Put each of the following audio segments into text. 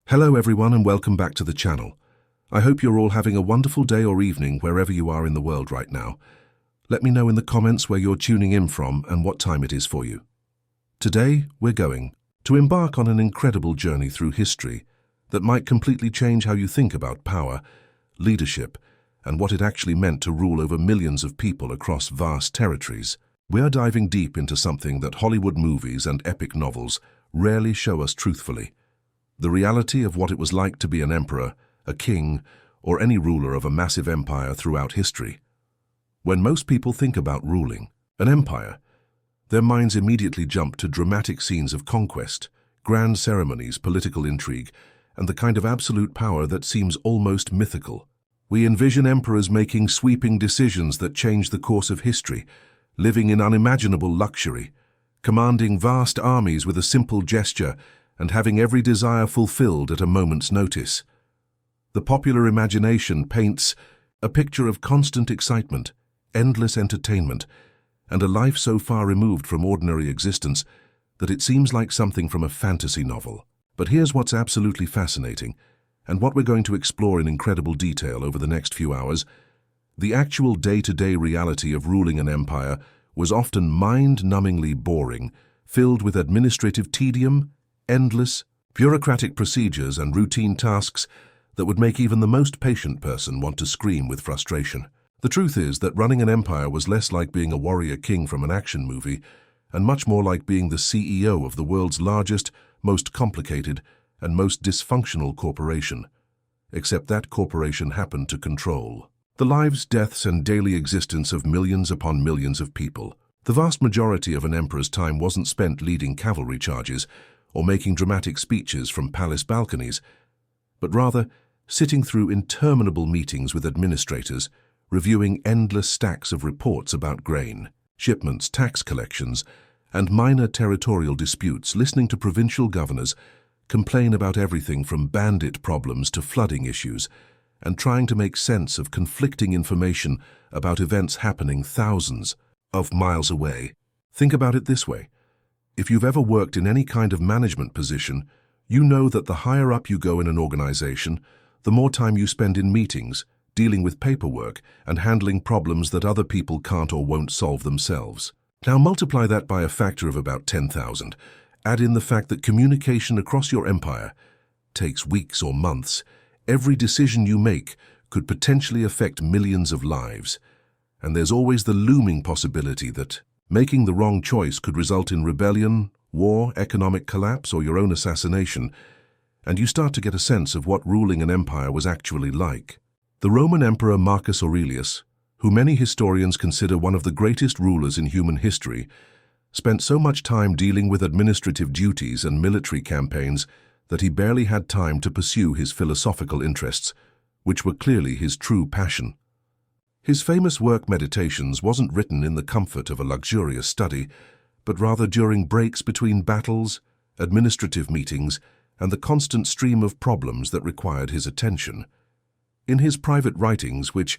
Hello everyone and welcome back to the channel. I hope you're all having a wonderful day or evening wherever you are in the world right now. Let me know in the comments where you're tuning in from and what time it is for you. Today, we're going to embark on an incredible journey through history that might completely change how you think about power, leadership, and what it actually meant to rule over millions of people across vast territories. We're diving deep into something that Hollywood movies and epic novels rarely show us truthfully. The reality of what it was like to be an emperor, a king, or any ruler of a massive empire throughout history. When most people think about ruling an empire, their minds immediately jump to dramatic scenes of conquest, grand ceremonies, political intrigue, and the kind of absolute power that seems almost mythical. We envision emperors making sweeping decisions that change the course of history, living in unimaginable luxury, commanding vast armies with a simple gesture, and having every desire fulfilled at a moment's notice. The popular imagination paints a picture of constant excitement, endless entertainment, and a life so far removed from ordinary existence that it seems like something from a fantasy novel. But here's what's absolutely fascinating, and what we're going to explore in incredible detail over the next few hours. The actual day-to-day reality of ruling an empire was often mind-numbingly boring, filled with administrative tedium, endless, bureaucratic procedures and routine tasks that would make even the most patient person want to scream with frustration. The truth is that running an empire was less like being a warrior king from an action movie, and much more like being the CEO of the world's largest, most complicated, and most dysfunctional corporation. Except that corporation happened to control the lives, deaths, and daily existence of millions upon millions of people. The vast majority of an emperor's time wasn't spent leading cavalry charges or making dramatic speeches from palace balconies, but rather sitting through interminable meetings with administrators, reviewing endless stacks of reports about grain, shipments, tax collections, and minor territorial disputes, listening to provincial governors complain about everything from bandit problems to flooding issues, and trying to make sense of conflicting information about events happening thousands of miles away. Think about it this way. If you've ever worked in any kind of management position, you know that the higher up you go in an organization, the more time you spend in meetings, dealing with paperwork, and handling problems that other people can't or won't solve themselves. Now multiply that by a factor of about 10,000. Add in the fact that communication across your empire takes weeks or months. Every decision you make could potentially affect millions of lives. And there's always the looming possibility that making the wrong choice could result in rebellion, war, economic collapse, or your own assassination, and you start to get a sense of what ruling an empire was actually like. The Roman Emperor Marcus Aurelius, who many historians consider one of the greatest rulers in human history, spent so much time dealing with administrative duties and military campaigns that he barely had time to pursue his philosophical interests, which were clearly his true passion. His famous work Meditations wasn't written in the comfort of a luxurious study, but rather during breaks between battles, administrative meetings, and the constant stream of problems that required his attention. In his private writings, which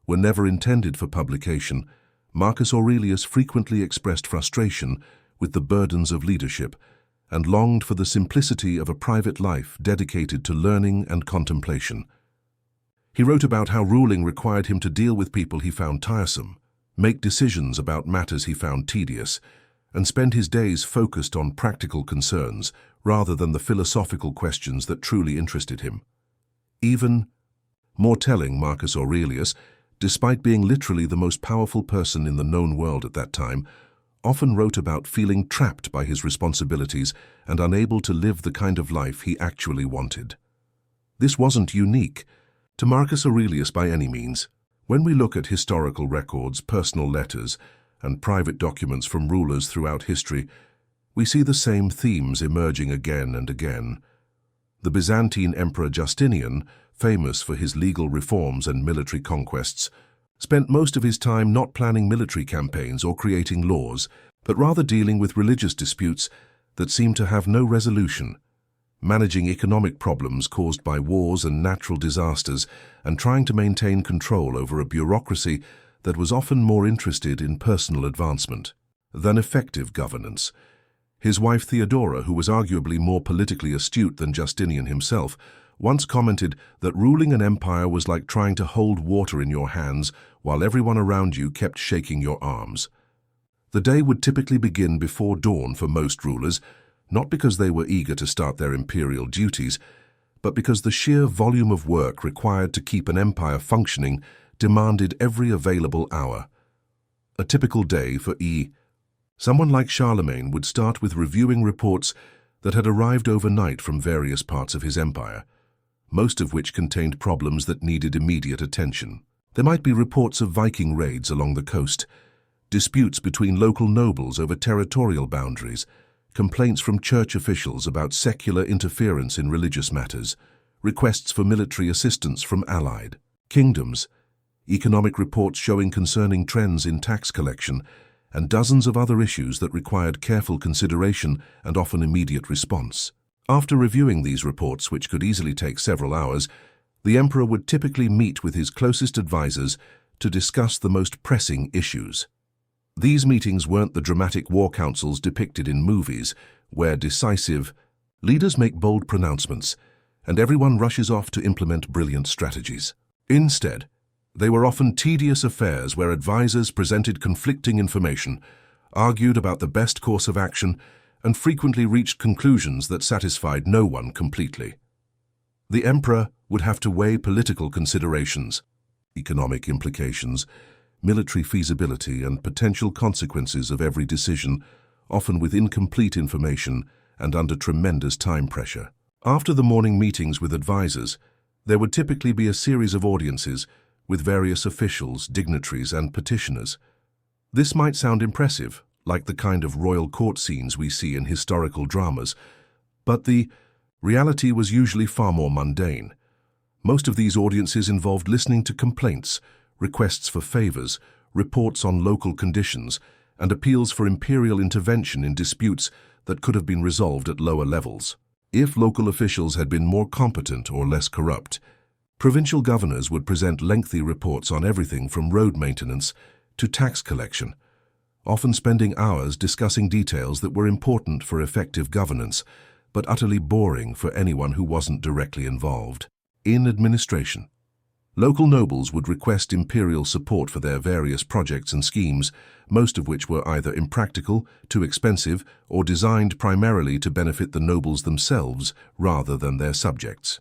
were never intended for publication, Marcus Aurelius frequently expressed frustration with the burdens of leadership and longed for the simplicity of a private life dedicated to learning and contemplation. He wrote about how ruling required him to deal with people he found tiresome, make decisions about matters he found tedious, and spend his days focused on practical concerns rather than the philosophical questions that truly interested him. Even more telling, Marcus Aurelius, despite being literally the most powerful person in the known world at that time, often wrote about feeling trapped by his responsibilities and unable to live the kind of life he actually wanted. This wasn't unique to Marcus Aurelius by any means. When we look at historical records, personal letters, and private documents from rulers throughout history, we see the same themes emerging again and again. The Byzantine Emperor Justinian, famous for his legal reforms and military conquests, spent most of his time not planning military campaigns or creating laws, but rather dealing with religious disputes that seemed to have no resolution, managing economic problems caused by wars and natural disasters, and trying to maintain control over a bureaucracy that was often more interested in personal advancement than effective governance. His wife Theodora, who was arguably more politically astute than Justinian himself, once commented that ruling an empire was like trying to hold water in your hands while everyone around you kept shaking your arms. The day would typically begin before dawn for most rulers, not because they were eager to start their imperial duties, but because the sheer volume of work required to keep an empire functioning demanded every available hour. A typical day for someone like Charlemagne would start with reviewing reports that had arrived overnight from various parts of his empire, most of which contained problems that needed immediate attention. There might be reports of Viking raids along the coast, disputes between local nobles over territorial boundaries, complaints from church officials about secular interference in religious matters, requests for military assistance from allied kingdoms, economic reports showing concerning trends in tax collection, and dozens of other issues that required careful consideration and often immediate response. After reviewing these reports, which could easily take several hours, the emperor would typically meet with his closest advisors to discuss the most pressing issues. These meetings weren't the dramatic war councils depicted in movies, where decisive leaders make bold pronouncements and everyone rushes off to implement brilliant strategies. Instead, they were often tedious affairs where advisors presented conflicting information, argued about the best course of action, and frequently reached conclusions that satisfied no one completely. The emperor would have to weigh political considerations, economic implications, military feasibility, and potential consequences of every decision, often with incomplete information and under tremendous time pressure. After the morning meetings with advisors, there would typically be a series of audiences with various officials, dignitaries, and petitioners. This might sound impressive, like the kind of royal court scenes we see in historical dramas, but the reality was usually far more mundane. Most of these audiences involved listening to complaints, requests for favors, reports on local conditions, and appeals for imperial intervention in disputes that could have been resolved at lower levels. If local officials had been more competent or less corrupt, provincial governors would present lengthy reports on everything from road maintenance to tax collection, often spending hours discussing details that were important for effective governance, but utterly boring for anyone who wasn't directly involved. In administration, local nobles would request imperial support for their various projects and schemes, most of which were either impractical, too expensive, or designed primarily to benefit the nobles themselves rather than their subjects.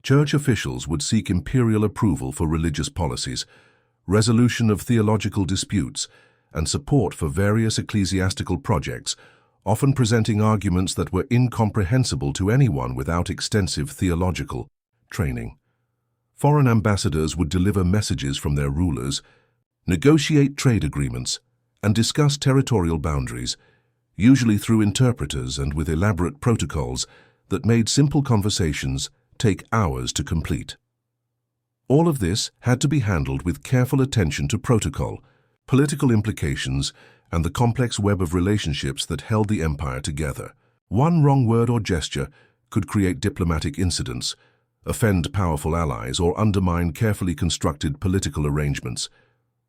Church officials would seek imperial approval for religious policies, resolution of theological disputes, and support for various ecclesiastical projects, often presenting arguments that were incomprehensible to anyone without extensive theological training. Foreign ambassadors would deliver messages from their rulers, negotiate trade agreements, and discuss territorial boundaries, usually through interpreters and with elaborate protocols that made simple conversations take hours to complete. All of this had to be handled with careful attention to protocol, political implications, and the complex web of relationships that held the empire together. One wrong word or gesture could create diplomatic incidents, offend powerful allies, or undermine carefully constructed political arrangements.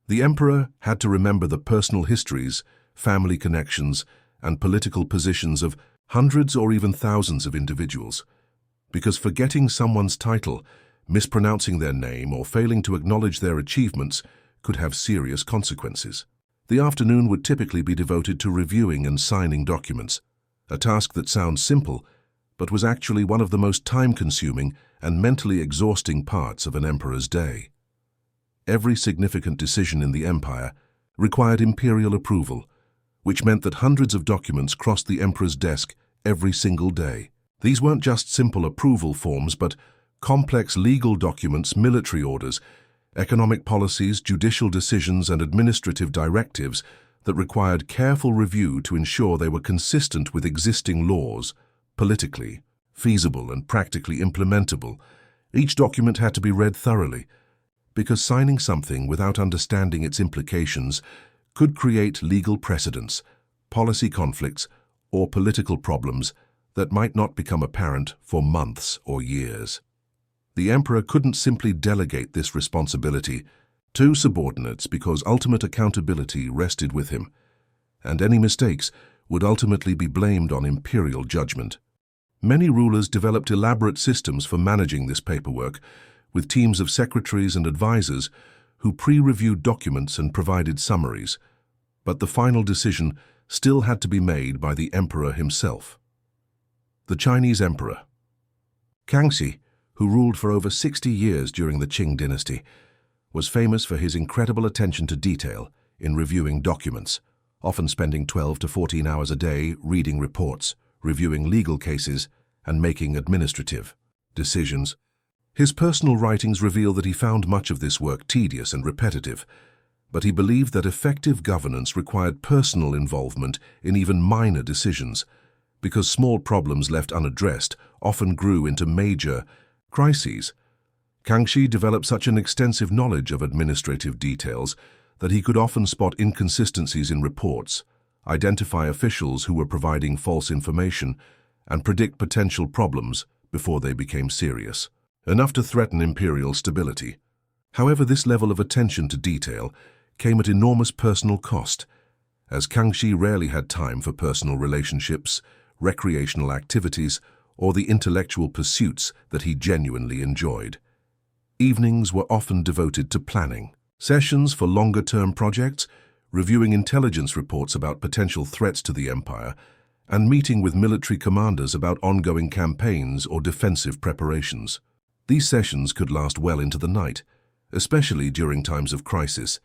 The emperor had to remember the personal histories, family connections, and political positions of hundreds or even thousands of individuals, because forgetting someone's title, mispronouncing their name, or failing to acknowledge their achievements could have serious consequences. The afternoon would typically be devoted to reviewing and signing documents, a task that sounds simple, but was actually one of the most time-consuming and mentally exhausting parts of an emperor's day. Every significant decision in the empire required imperial approval, which meant that hundreds of documents crossed the emperor's desk every single day. These weren't just simple approval forms, but complex legal documents, military orders, economic policies, judicial decisions, and administrative directives that required careful review to ensure they were consistent with existing laws, politically feasible and practically implementable. Each document had to be read thoroughly, because signing something without understanding its implications could create legal precedents, policy conflicts, or political problems that might not become apparent for months or years. The emperor couldn't simply delegate this responsibility to subordinates because ultimate accountability rested with him, and any mistakes would ultimately be blamed on imperial judgment. Many rulers developed elaborate systems for managing this paperwork, with teams of secretaries and advisors who pre-reviewed documents and provided summaries. But the final decision still had to be made by the emperor himself. The Chinese Emperor Kangxi, who ruled for over 60 years during the Qing dynasty, was famous for his incredible attention to detail in reviewing documents, often spending 12 to 14 hours a day reading reports, reviewing legal cases, and making administrative decisions. His personal writings reveal that he found much of this work tedious and repetitive, but he believed that effective governance required personal involvement in even minor decisions, because small problems left unaddressed often grew into major crises. Kangxi developed such an extensive knowledge of administrative details that he could often spot inconsistencies in reports, identify officials who were providing false information, and predict potential problems before they became serious, enough to threaten imperial stability. However, this level of attention to detail came at enormous personal cost, as Kangxi rarely had time for personal relationships, recreational activities, or the intellectual pursuits that he genuinely enjoyed. Evenings were often devoted to planning, sessions for longer-term projects, reviewing intelligence reports about potential threats to the empire, and meeting with military commanders about ongoing campaigns or defensive preparations. These sessions could last well into the night, especially during times of crisis,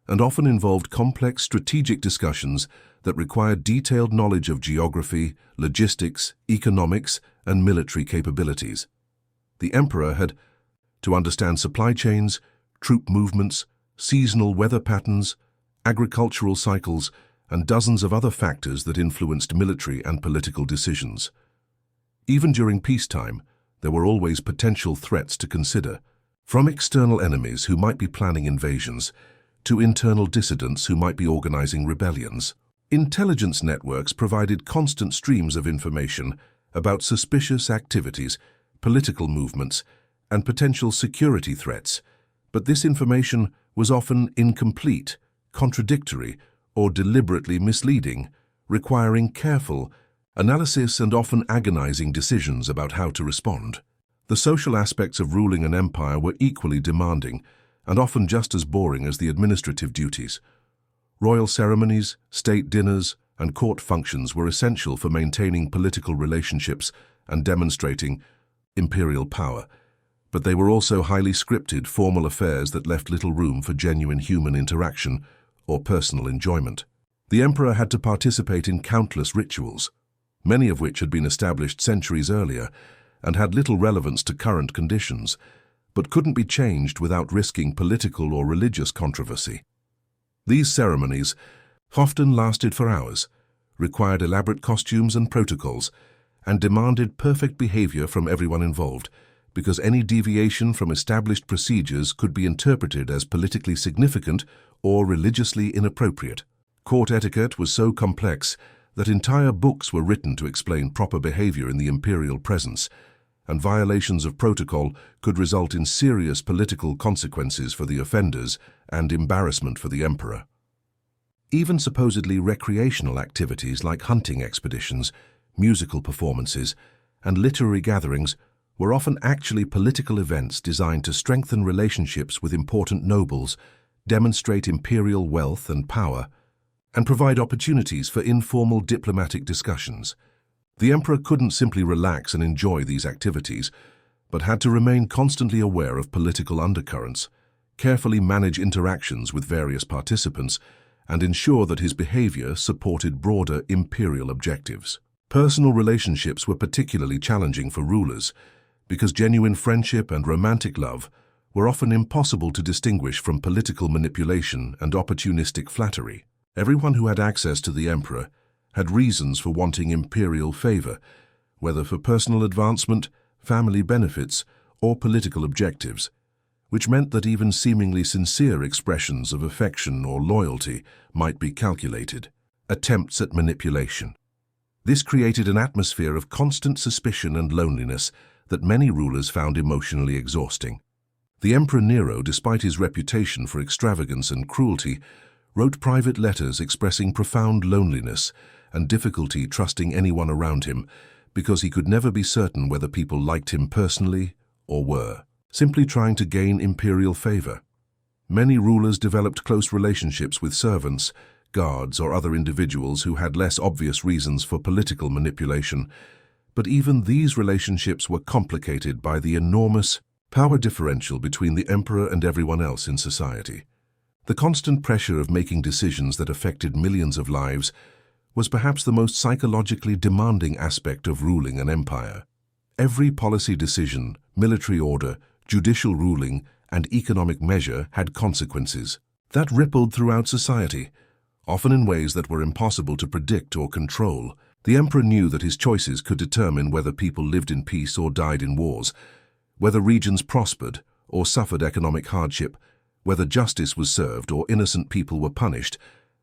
and often involved complex strategic discussions that required detailed knowledge of geography, logistics, economics, and military capabilities. The emperor had to understand supply chains, troop movements, seasonal weather patterns, agricultural cycles, and dozens of other factors that influenced military and political decisions. Even during peacetime, there were always potential threats to consider, from external enemies who might be planning invasions to internal dissidents who might be organizing rebellions. Intelligence networks provided constant streams of information about suspicious activities, political movements, and potential security threats, but this information was often incomplete, contradictory, or deliberately misleading, requiring careful analysis and often agonizing decisions about how to respond. The social aspects of ruling an empire were equally demanding and often just as boring as the administrative duties. Royal ceremonies, state dinners, and court functions were essential for maintaining political relationships and demonstrating imperial power, but they were also highly scripted, formal affairs that left little room for genuine human interaction or personal enjoyment. The emperor had to participate in countless rituals, many of which had been established centuries earlier and had little relevance to current conditions, but couldn't be changed without risking political or religious controversy. These ceremonies, often lasted for hours, required elaborate costumes and protocols, and demanded perfect behavior from everyone involved, because any deviation from established procedures could be interpreted as politically significant or religiously inappropriate. Court etiquette was so complex that entire books were written to explain proper behavior in the imperial presence, and violations of protocol could result in serious political consequences for the offenders and embarrassment for the emperor. Even supposedly recreational activities like hunting expeditions, musical performances, and literary gatherings were often actually political events designed to strengthen relationships with important nobles, demonstrate imperial wealth and power, and provide opportunities for informal diplomatic discussions. The emperor couldn't simply relax and enjoy these activities, but had to remain constantly aware of political undercurrents, carefully manage interactions with various participants, and ensure that his behavior supported broader imperial objectives. Personal relationships were particularly challenging for rulers, because genuine friendship and romantic love were often impossible to distinguish from political manipulation and opportunistic flattery. Everyone who had access to the emperor had reasons for wanting imperial favor, whether for personal advancement, family benefits, or political objectives, which meant that even seemingly sincere expressions of affection or loyalty might be calculated, attempts at manipulation. This created an atmosphere of constant suspicion and loneliness that many rulers found emotionally exhausting. The Emperor Nero, despite his reputation for extravagance and cruelty, wrote private letters expressing profound loneliness and difficulty trusting anyone around him because he could never be certain whether people liked him personally or were simply trying to gain imperial favor. Many rulers developed close relationships with servants, guards, or other individuals who had less obvious reasons for political manipulation, but even these relationships were complicated by the enormous power differential between the emperor and everyone else in society. The constant pressure of making decisions that affected millions of lives was perhaps the most psychologically demanding aspect of ruling an empire. Every policy decision, military order, judicial ruling, and economic measure had consequences that rippled throughout society, often in ways that were impossible to predict or control. The emperor knew that his choices could determine whether people lived in peace or died in wars, whether regions prospered or suffered economic hardship, whether justice was served or innocent people were punished,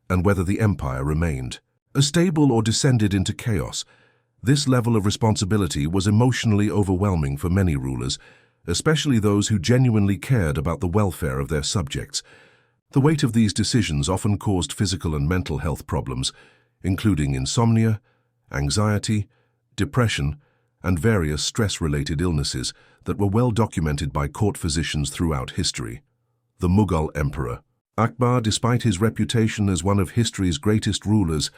and whether the empire remained stable or descended into chaos. This level of responsibility was emotionally overwhelming for many rulers, especially those who genuinely cared about the welfare of their subjects. The weight of these decisions often caused physical and mental health problems, including insomnia, anxiety, depression, and various stress-related illnesses that were well documented by court physicians throughout history. The Mughal Emperor Akbar, despite his reputation as one of history's greatest rulers,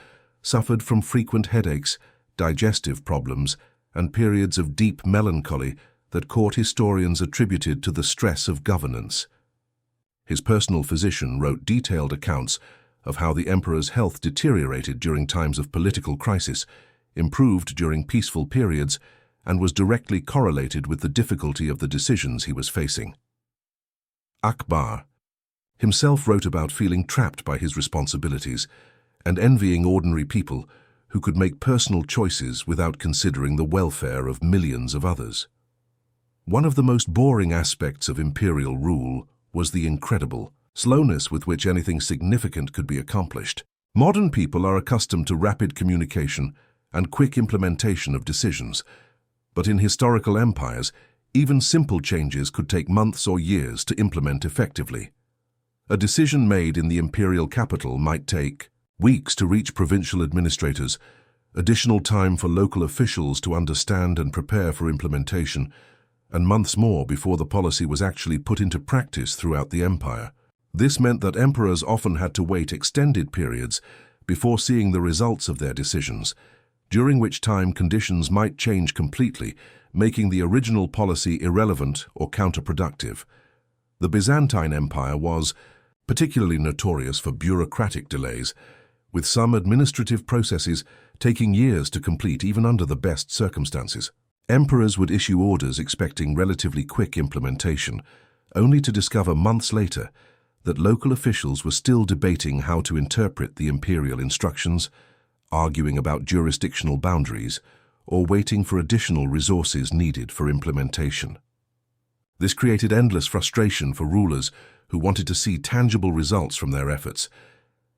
suffered from frequent headaches, digestive problems, and periods of deep melancholy that court historians attributed to the stress of governance. His personal physician wrote detailed accounts of how the emperor's health deteriorated during times of political crisis, improved during peaceful periods, and was directly correlated with the difficulty of the decisions he was facing. Akbar himself wrote about feeling trapped by his responsibilities and envying ordinary people who could make personal choices without considering the welfare of millions of others. One of the most boring aspects of imperial rule was the incredible slowness with which anything significant could be accomplished. Modern people are accustomed to rapid communication and quick implementation of decisions, but in historical empires, even simple changes could take months or years to implement effectively. A decision made in the imperial capital might take weeks to reach provincial administrators, additional time for local officials to understand and prepare for implementation, and months more before the policy was actually put into practice throughout the empire. This meant that emperors often had to wait extended periods before seeing the results of their decisions, during which time conditions might change completely, making the original policy irrelevant or counterproductive. The Byzantine Empire was particularly notorious for bureaucratic delays, with some administrative processes taking years to complete even under the best circumstances. Emperors would issue orders expecting relatively quick implementation, only to discover months later that local officials were still debating how to interpret the imperial instructions, arguing about jurisdictional boundaries, or waiting for additional resources needed for implementation. This created endless frustration for rulers who wanted to see tangible results from their efforts,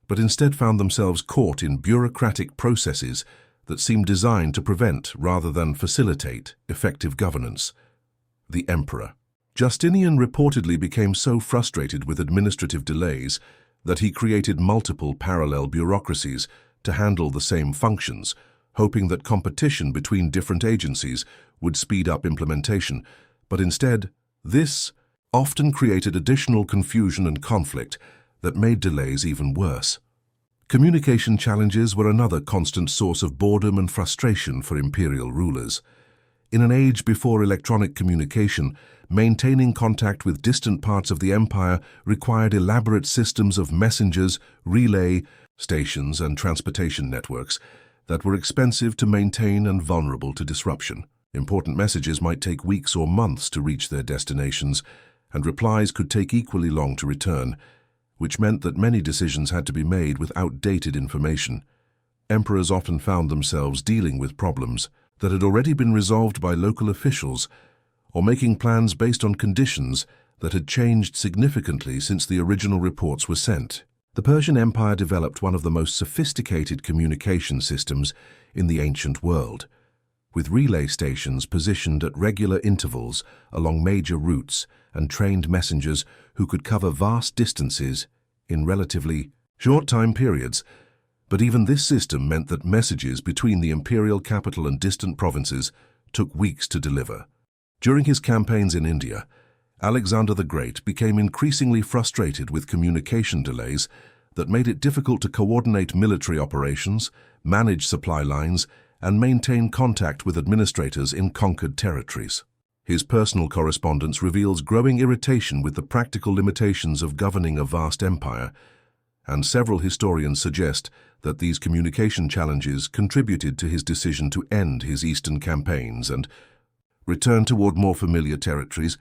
but instead found themselves caught in bureaucratic processes that seemed designed to prevent rather than facilitate effective governance. The Emperor Justinian reportedly became so frustrated with administrative delays that he created multiple parallel bureaucracies to handle the same functions, hoping that competition between different agencies would speed up implementation, but instead, this often created additional confusion and conflict that made delays even worse. Communication challenges were another constant source of boredom and frustration for imperial rulers. In an age before electronic communication, maintaining contact with distant parts of the empire required elaborate systems of messengers, relay stations, and transportation networks that were expensive to maintain and vulnerable to disruption. Important messages might take weeks or months to reach their destinations, and replies could take equally long to return, which meant that many decisions had to be made with outdated information. Emperors often found themselves dealing with problems that had already been resolved by local officials, or making plans based on conditions that had changed significantly since the original reports were sent. The Persian Empire developed one of the most sophisticated communication systems in the ancient world, with relay stations positioned at regular intervals along major routes and trained messengers who could cover vast distances in relatively short time periods. But even this system meant that messages between the imperial capital and distant provinces took weeks to deliver. During his campaigns in India, Alexander the Great became increasingly frustrated with communication delays that made it difficult to coordinate military operations, manage supply lines, and maintain contact with administrators in conquered territories. His personal correspondence reveals growing irritation with the practical limitations of governing a vast empire, and several historians suggest that these communication challenges contributed to his decision to end his eastern campaigns and return toward more familiar territories.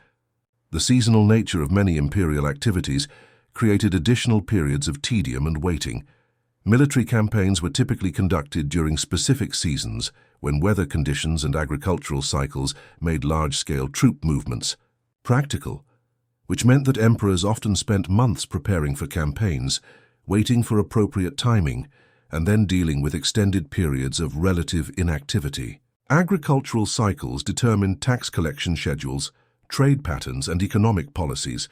The seasonal nature of many imperial activities created additional periods of tedium and waiting. Military campaigns were typically conducted during specific seasons when weather conditions and agricultural cycles made large-scale troop movements practical, which meant that emperors often spent months preparing for campaigns, waiting for appropriate timing, and then dealing with extended periods of relative inactivity. Agricultural cycles determined tax collection schedules, trade patterns, and economic policies,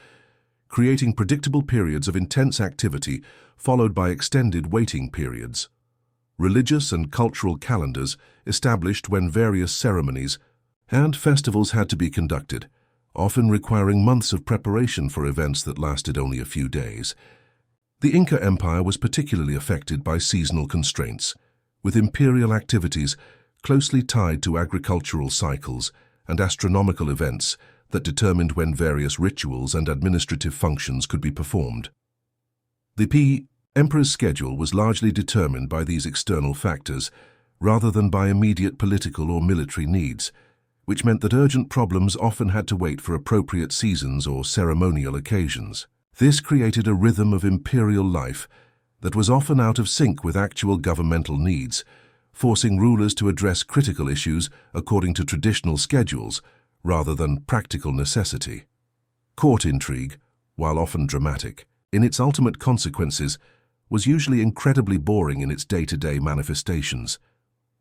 creating predictable periods of intense activity followed by extended waiting periods. Religious and cultural calendars established when various ceremonies and festivals had to be conducted, often requiring months of preparation for events that lasted only a few days. The Inca Empire was particularly affected by seasonal constraints, with imperial activities closely tied to agricultural cycles and astronomical events that determined when various rituals and administrative functions could be performed. The emperor's schedule was largely determined by these external factors, rather than by immediate political or military needs, which meant that urgent problems often had to wait for appropriate seasons or ceremonial occasions. This created a rhythm of imperial life that was often out of sync with actual governmental needs, forcing rulers to address critical issues according to traditional schedules rather than practical necessity. Court intrigue, while often dramatic, in its ultimate consequences, was usually incredibly boring in its day-to-day manifestations.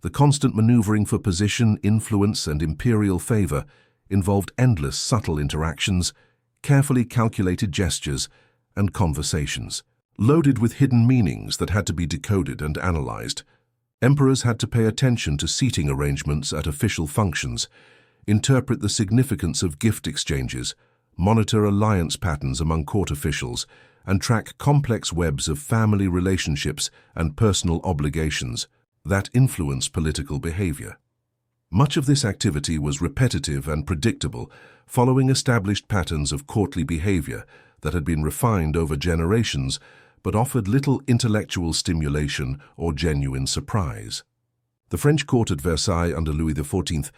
The constant maneuvering for position, influence, and imperial favor involved endless subtle interactions, carefully calculated gestures, and conversations, loaded with hidden meanings that had to be decoded and analyzed. Emperors had to pay attention to seating arrangements at official functions, interpret the significance of gift exchanges, monitor alliance patterns among court officials, and track complex webs of family relationships and personal obligations that influence political behavior. Much of this activity was repetitive and predictable, following established patterns of courtly behavior that had been refined over generations but offered little intellectual stimulation or genuine surprise. The French court at Versailles under Louis XIV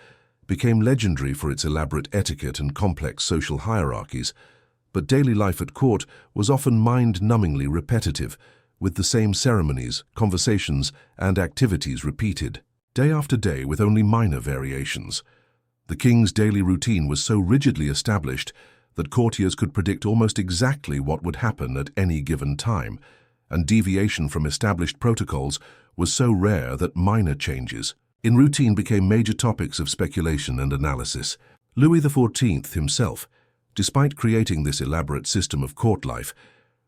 became legendary for its elaborate etiquette and complex social hierarchies, but daily life at court was often mind-numbingly repetitive, with the same ceremonies, conversations, and activities repeated, day after day with only minor variations. The king's daily routine was so rigidly established that courtiers could predict almost exactly what would happen at any given time, and deviation from established protocols was so rare that minor changes in routine became major topics of speculation and analysis. Louis XIV himself, despite creating this elaborate system of court life,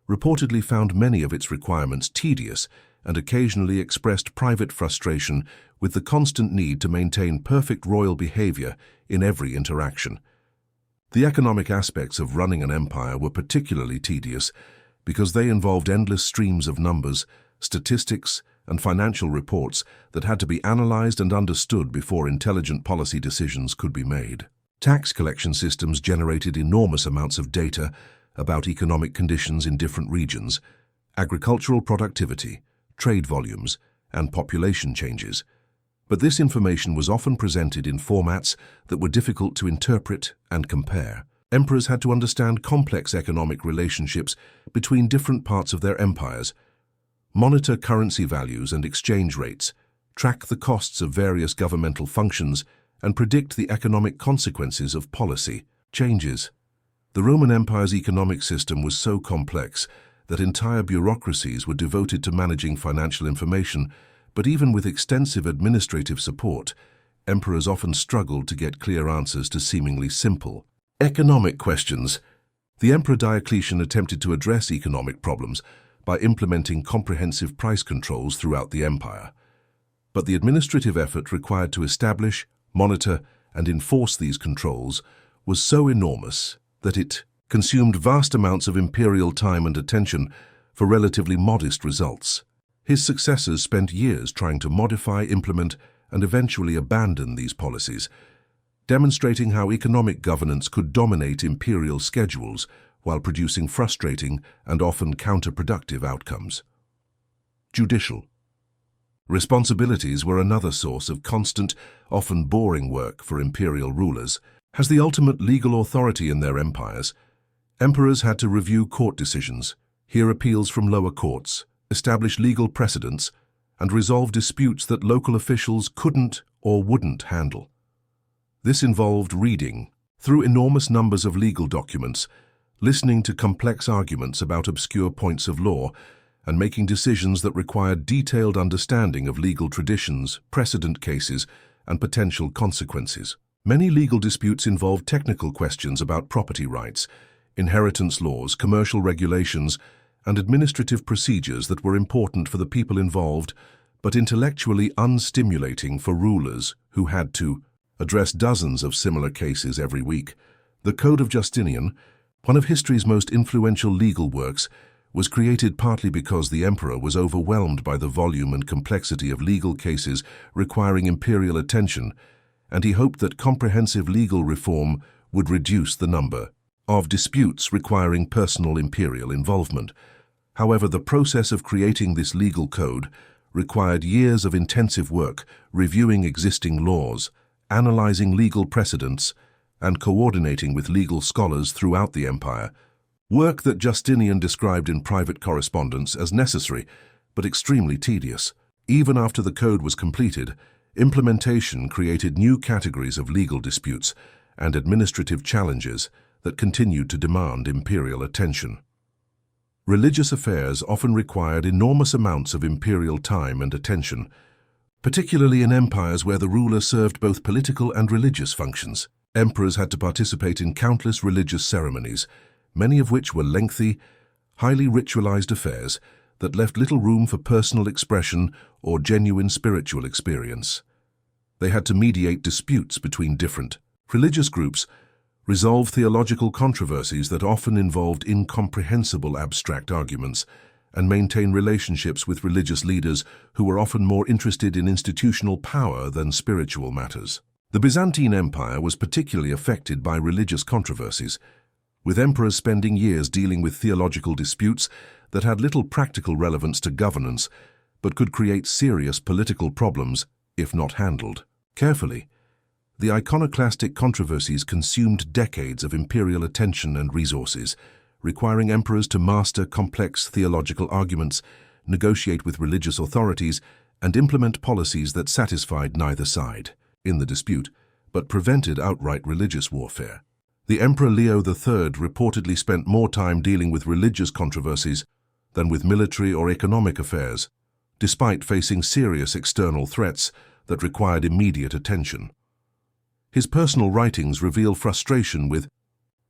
reportedly found many of its requirements tedious and occasionally expressed private frustration with the constant need to maintain perfect royal behavior in every interaction. The economic aspects of running an empire were particularly tedious because they involved endless streams of numbers, statistics, and financial reports that had to be analyzed and understood before intelligent policy decisions could be made. Tax collection systems generated enormous amounts of data about economic conditions in different regions, agricultural productivity, trade volumes, and population changes. But this information was often presented in formats that were difficult to interpret and compare. Emperors had to understand complex economic relationships between different parts of their empires, monitor currency values and exchange rates, track the costs of various governmental functions, and predict the economic consequences of policy changes. The Roman Empire's economic system was so complex that entire bureaucracies were devoted to managing financial information, but even with extensive administrative support, emperors often struggled to get clear answers to seemingly simple economic questions. The Emperor Diocletian attempted to address economic problems by implementing comprehensive price controls throughout the empire. But the administrative effort required to establish, monitor, and enforce these controls was so enormous that it consumed vast amounts of imperial time and attention for relatively modest results. His successors spent years trying to modify, implement, and eventually abandon these policies, demonstrating how economic governance could dominate imperial schedules while producing frustrating and often counterproductive outcomes. Judicial responsibilities were another source of constant, often boring work for imperial rulers. As the ultimate legal authority in their empires, emperors had to review court decisions, hear appeals from lower courts, establish legal precedents, and resolve disputes that local officials couldn't or wouldn't handle. This involved reading through enormous numbers of legal documents, listening to complex arguments about obscure points of law, and making decisions that required detailed understanding of legal traditions, precedent cases, and potential consequences. Many legal disputes involved technical questions about property rights, inheritance laws, commercial regulations, and administrative procedures that were important for the people involved, but intellectually unstimulating for rulers who had to address dozens of similar cases every week. The Code of Justinian, one of history's most influential legal works, was created partly because the emperor was overwhelmed by the volume and complexity of legal cases requiring imperial attention, and he hoped that comprehensive legal reform would reduce the number of disputes requiring personal imperial involvement. However, the process of creating this legal code required years of intensive work reviewing existing laws, analyzing legal precedents, and coordinating with legal scholars throughout the empire, work that Justinian described in private correspondence as necessary but extremely tedious. Even after the code was completed, implementation created new categories of legal disputes and administrative challenges that continued to demand imperial attention. Religious affairs often required enormous amounts of imperial time and attention, particularly in empires where the ruler served both political and religious functions. Emperors had to participate in countless religious ceremonies, many of which were lengthy, highly ritualized affairs that left little room for personal expression or genuine spiritual experience. They had to mediate disputes between different religious groups, resolve theological controversies that often involved incomprehensible abstract arguments, and maintain relationships with religious leaders who were often more interested in institutional power than spiritual matters. The Byzantine Empire was particularly affected by religious controversies, with emperors spending years dealing with theological disputes that had little practical relevance to governance but could create serious political problems if not handled carefully. The iconoclastic controversies consumed decades of imperial attention and resources, requiring emperors to master complex theological arguments, negotiate with religious authorities, and implement policies that satisfied neither side in the dispute, but prevented outright religious warfare. The Emperor Leo III reportedly spent more time dealing with religious controversies than with military or economic affairs, despite facing serious external threats that required immediate attention. His personal writings reveal frustration with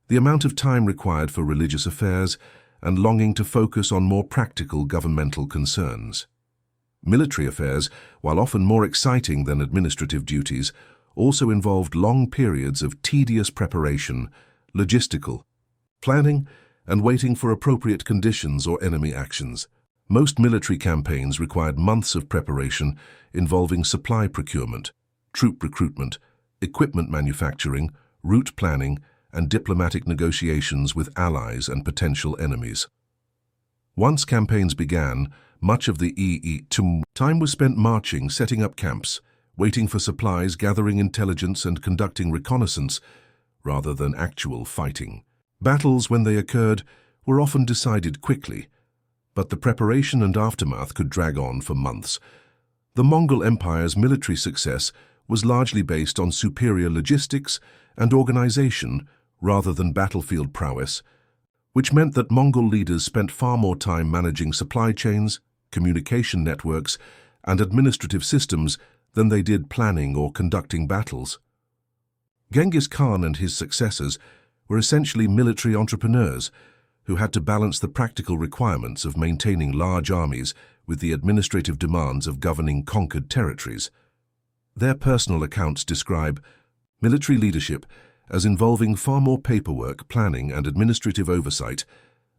the amount of time required for religious affairs and longing to focus on more practical governmental concerns. Military affairs, while often more exciting than administrative duties, also involved long periods of tedious preparation, logistical planning, and waiting for appropriate conditions or enemy actions. Most military campaigns required months of preparation involving supply procurement, troop recruitment, equipment manufacturing, route planning, and diplomatic negotiations with allies and potential enemies. Once campaigns began, much of the time was spent marching, setting up camps, waiting for supplies, gathering intelligence, and conducting reconnaissance, rather than actual fighting. Battles, when they occurred, were often decided quickly, but the preparation and aftermath could drag on for months. The Mongol Empire's military success was largely based on superior logistics and organization rather than battlefield prowess, which meant that Mongol leaders spent far more time managing supply chains, communication networks, and administrative systems than they did planning or conducting battles. Genghis Khan and his successors were essentially military entrepreneurs who had to balance the practical requirements of maintaining large armies with the administrative demands of governing conquered territories. Their personal accounts describe military leadership as involving far more paperwork, planning, and administrative oversight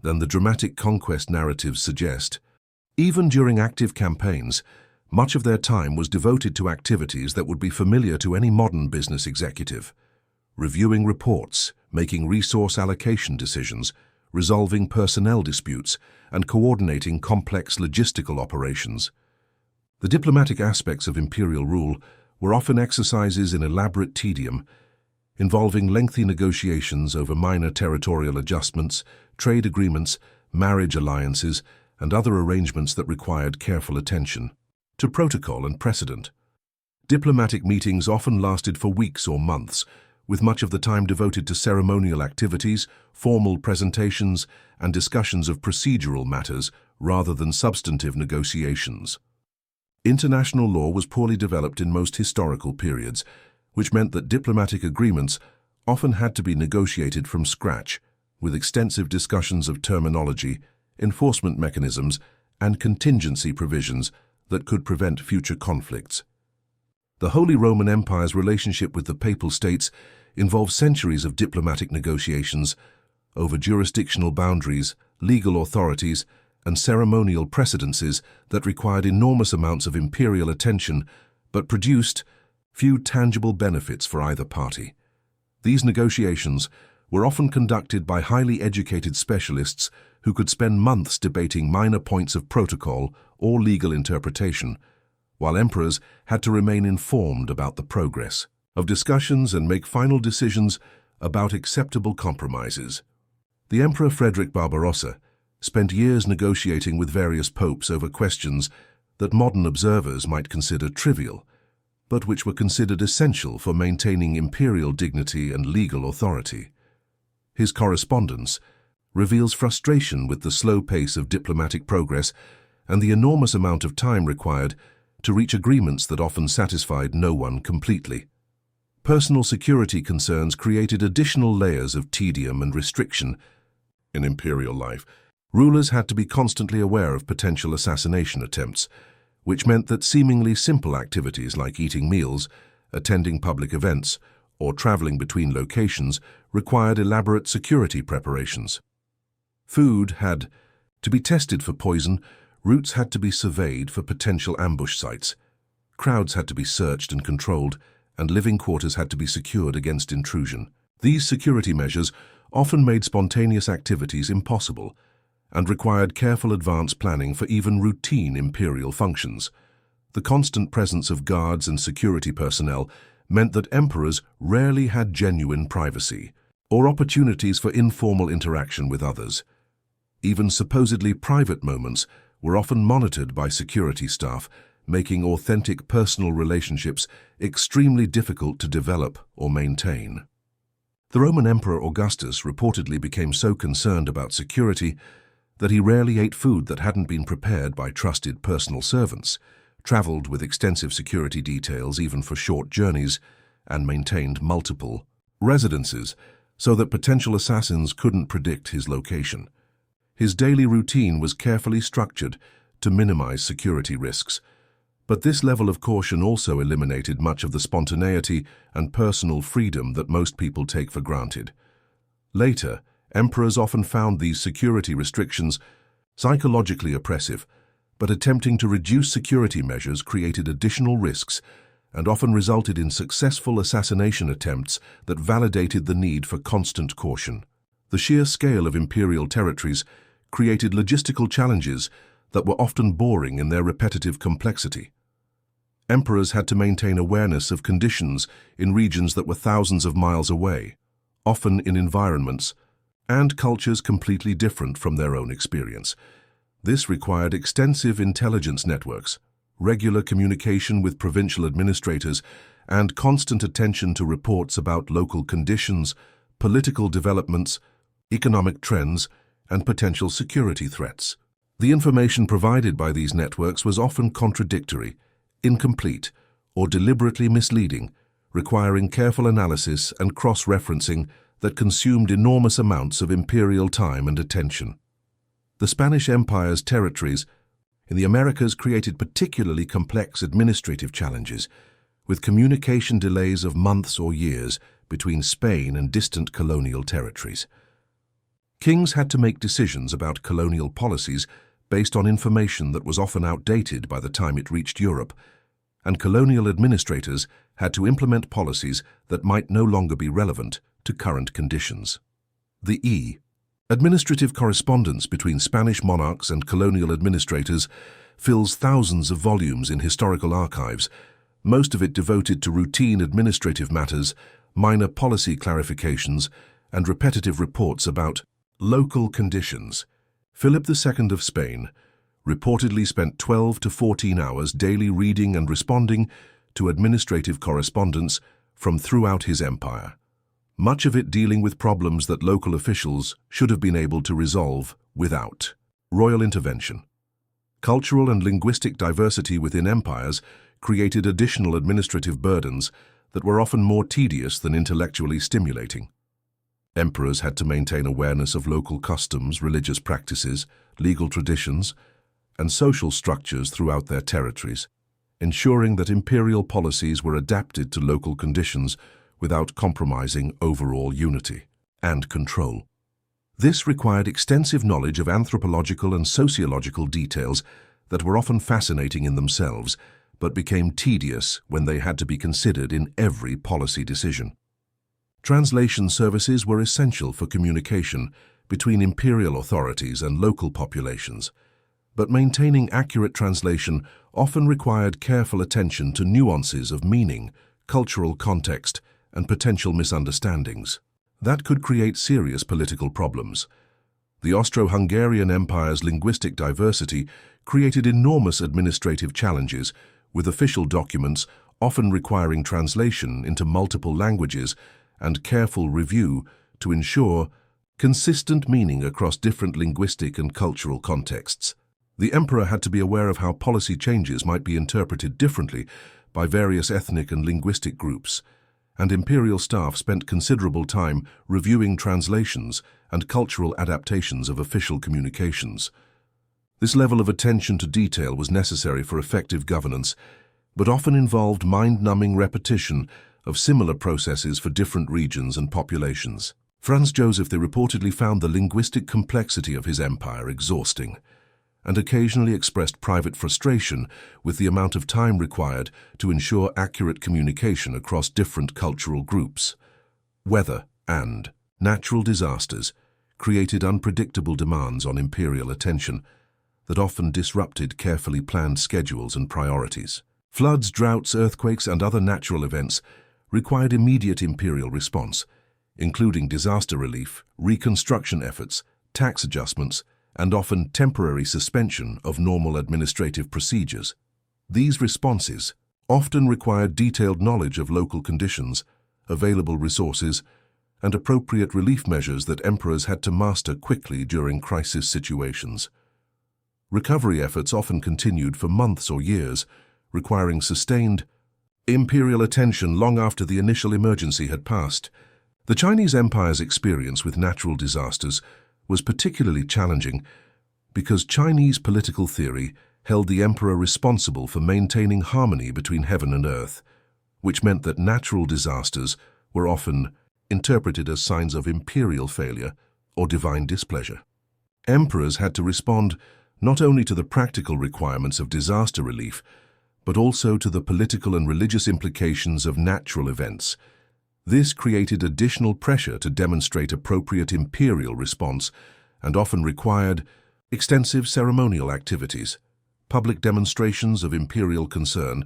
than the dramatic conquest narratives suggest. Even during active campaigns, much of their time was devoted to activities that would be familiar to any modern business executive: reviewing reports, making resource allocation decisions, resolving personnel disputes, and coordinating complex logistical operations. The diplomatic aspects of imperial rule were often exercises in elaborate tedium, involving lengthy negotiations over minor territorial adjustments, trade agreements, marriage alliances, and other arrangements that required careful attention to protocol and precedent. Diplomatic meetings often lasted for weeks or months, with much of the time devoted to ceremonial activities, formal presentations, and discussions of procedural matters rather than substantive negotiations. International law was poorly developed in most historical periods, which meant that diplomatic agreements often had to be negotiated from scratch, with extensive discussions of terminology, enforcement mechanisms, and contingency provisions that could prevent future conflicts. The Holy Roman Empire's relationship with the Papal States involved centuries of diplomatic negotiations over jurisdictional boundaries, legal authorities, and ceremonial precedences that required enormous amounts of imperial attention but produced few tangible benefits for either party. These negotiations were often conducted by highly educated specialists who could spend months debating minor points of protocol or legal interpretation, while emperors had to remain informed about the progress of discussions and make final decisions about acceptable compromises. The Emperor Frederick Barbarossa spent years negotiating with various popes over questions that modern observers might consider trivial, but which were considered essential for maintaining imperial dignity and legal authority. His correspondence reveals frustration with the slow pace of diplomatic progress and the enormous amount of time required to reach agreements that often satisfied no one completely. Personal security concerns created additional layers of tedium and restriction in imperial life. Rulers had to be constantly aware of potential assassination attempts, which meant that seemingly simple activities like eating meals, attending public events, or traveling between locations required elaborate security preparations. Food had to be tested for poison, routes had to be surveyed for potential ambush sites, crowds had to be searched and controlled, and living quarters had to be secured against intrusion. These security measures often made spontaneous activities impossible and required careful advance planning for even routine imperial functions. The constant presence of guards and security personnel meant that emperors rarely had genuine privacy or opportunities for informal interaction with others. Even supposedly private moments were often monitored by security staff, making authentic personal relationships extremely difficult to develop or maintain. The Roman Emperor Augustus reportedly became so concerned about security that he rarely ate food that hadn't been prepared by trusted personal servants, traveled with extensive security details even for short journeys, and maintained multiple residences so that potential assassins couldn't predict his location. His daily routine was carefully structured to minimize security risks, but this level of caution also eliminated much of the spontaneity and personal freedom that most people take for granted. Later, emperors often found these security restrictions psychologically oppressive, but attempting to reduce security measures created additional risks and often resulted in successful assassination attempts that validated the need for constant caution. The sheer scale of imperial territories created logistical challenges that were often boring in their repetitive complexity. Emperors had to maintain awareness of conditions in regions that were thousands of miles away, often in environments and cultures completely different from their own experience. This required extensive intelligence networks, regular communication with provincial administrators, and constant attention to reports about local conditions, political developments, economic trends, and potential security threats. The information provided by these networks was often contradictory, incomplete, or deliberately misleading, requiring careful analysis and cross-referencing that consumed enormous amounts of imperial time and attention. The Spanish Empire's territories in the Americas created particularly complex administrative challenges, with communication delays of months or years between Spain and distant colonial territories. Kings had to make decisions about colonial policies based on information that was often outdated by the time it reached Europe, and colonial administrators had to implement policies that might no longer be relevant to current conditions. Administrative correspondence between Spanish monarchs and colonial administrators fills thousands of volumes in historical archives, most of it devoted to routine administrative matters, minor policy clarifications, and repetitive reports about local conditions. Philip II of Spain reportedly spent 12 to 14 hours daily reading and responding to administrative correspondence from throughout his empire, much of it dealing with problems that local officials should have been able to resolve without royal intervention. Cultural and linguistic diversity within empires created additional administrative burdens that were often more tedious than intellectually stimulating. Emperors had to maintain awareness of local customs, religious practices, legal traditions, and social structures throughout their territories, ensuring that imperial policies were adapted to local conditions without compromising overall unity and control. This required extensive knowledge of anthropological and sociological details that were often fascinating in themselves, but became tedious when they had to be considered in every policy decision. Translation services were essential for communication between imperial authorities and local populations, but maintaining accurate translation often required careful attention to nuances of meaning, cultural context, and potential misunderstandings. That could create serious political problems. The Austro-Hungarian Empire's linguistic diversity created enormous administrative challenges, with official documents often requiring translation into multiple languages and careful review to ensure consistent meaning across different linguistic and cultural contexts. The emperor had to be aware of how policy changes might be interpreted differently by various ethnic and linguistic groups, and imperial staff spent considerable time reviewing translations and cultural adaptations of official communications. This level of attention to detail was necessary for effective governance, but often involved mind-numbing repetition of similar processes for different regions and populations. Franz Joseph reportedly found the linguistic complexity of his empire exhausting, and occasionally expressed private frustration with the amount of time required to ensure accurate communication across different cultural groups. Weather and natural disasters created unpredictable demands on imperial attention that often disrupted carefully planned schedules and priorities. Floods, droughts, earthquakes, and other natural events required immediate imperial response, including disaster relief, reconstruction efforts, tax adjustments, and often temporary suspension of normal administrative procedures. These responses often required detailed knowledge of local conditions, available resources, and appropriate relief measures that emperors had to master quickly during crisis situations. Recovery efforts often continued for months or years, requiring sustained imperial attention long after the initial emergency had passed. The Chinese Empire's experience with natural disasters was particularly challenging because Chinese political theory held the emperor responsible for maintaining harmony between heaven and earth, which meant that natural disasters were often interpreted as signs of imperial failure or divine displeasure. Emperors had to respond not only to the practical requirements of disaster relief, but also to the political and religious implications of natural events. This created additional pressure to demonstrate appropriate imperial response and often required extensive ceremonial activities, public demonstrations of imperial concern,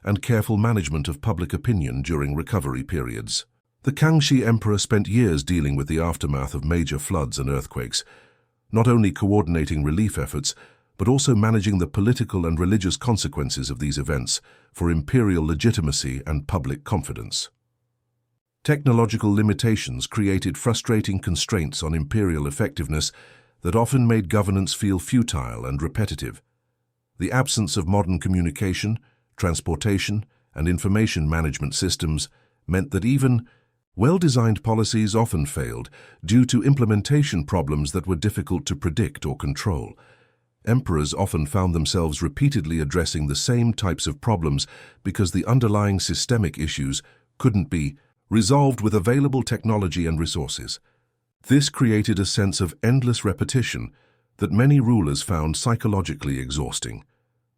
and careful management of public opinion during recovery periods. The Kangxi Emperor spent years dealing with the aftermath of major floods and earthquakes, not only coordinating relief efforts, but also managing the political and religious consequences of these events for imperial legitimacy and public confidence. Technological limitations created frustrating constraints on imperial effectiveness that often made governance feel futile and repetitive. The absence of modern communication, transportation, and information management systems meant that even Well-designed policies often failed due to implementation problems that were difficult to predict or control. Emperors often found themselves repeatedly addressing the same types of problems because the underlying systemic issues couldn't be resolved with available technology and resources. This created a sense of endless repetition that many rulers found psychologically exhausting.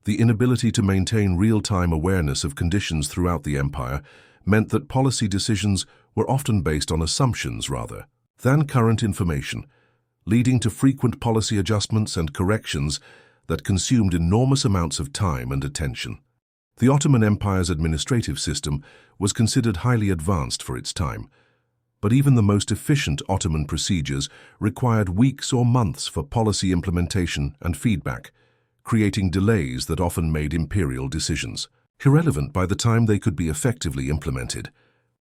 The inability to maintain real-time awareness of conditions throughout the empire meant that policy decisions were often based on assumptions rather than current information, leading to frequent policy adjustments and corrections that consumed enormous amounts of time and attention. The Ottoman Empire's administrative system was considered highly advanced for its time, but even the most efficient Ottoman procedures required weeks or months for policy implementation and feedback, creating delays that often made imperial decisions irrelevant by the time they could be effectively implemented.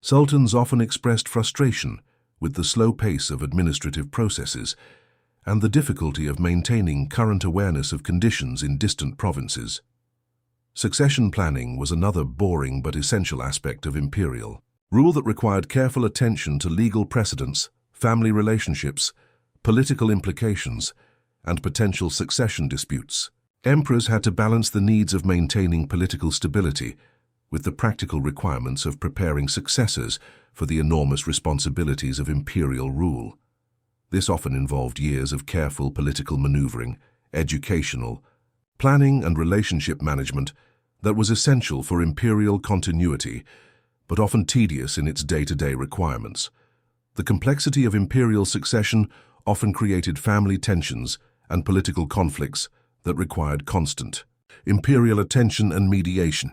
Sultans often expressed frustration with the slow pace of administrative processes and the difficulty of maintaining current awareness of conditions in distant provinces. Succession planning was another boring but essential aspect of imperial rule that required careful attention to legal precedents, family relationships, political implications, and potential succession disputes. Emperors had to balance the needs of maintaining political stability with the practical requirements of preparing successors for the enormous responsibilities of imperial rule. This often involved years of careful political maneuvering, educational, planning and relationship management that was essential for imperial continuity, but often tedious in its day-to-day requirements. The complexity of imperial succession often created family tensions and political conflicts that required constant imperial attention and mediation.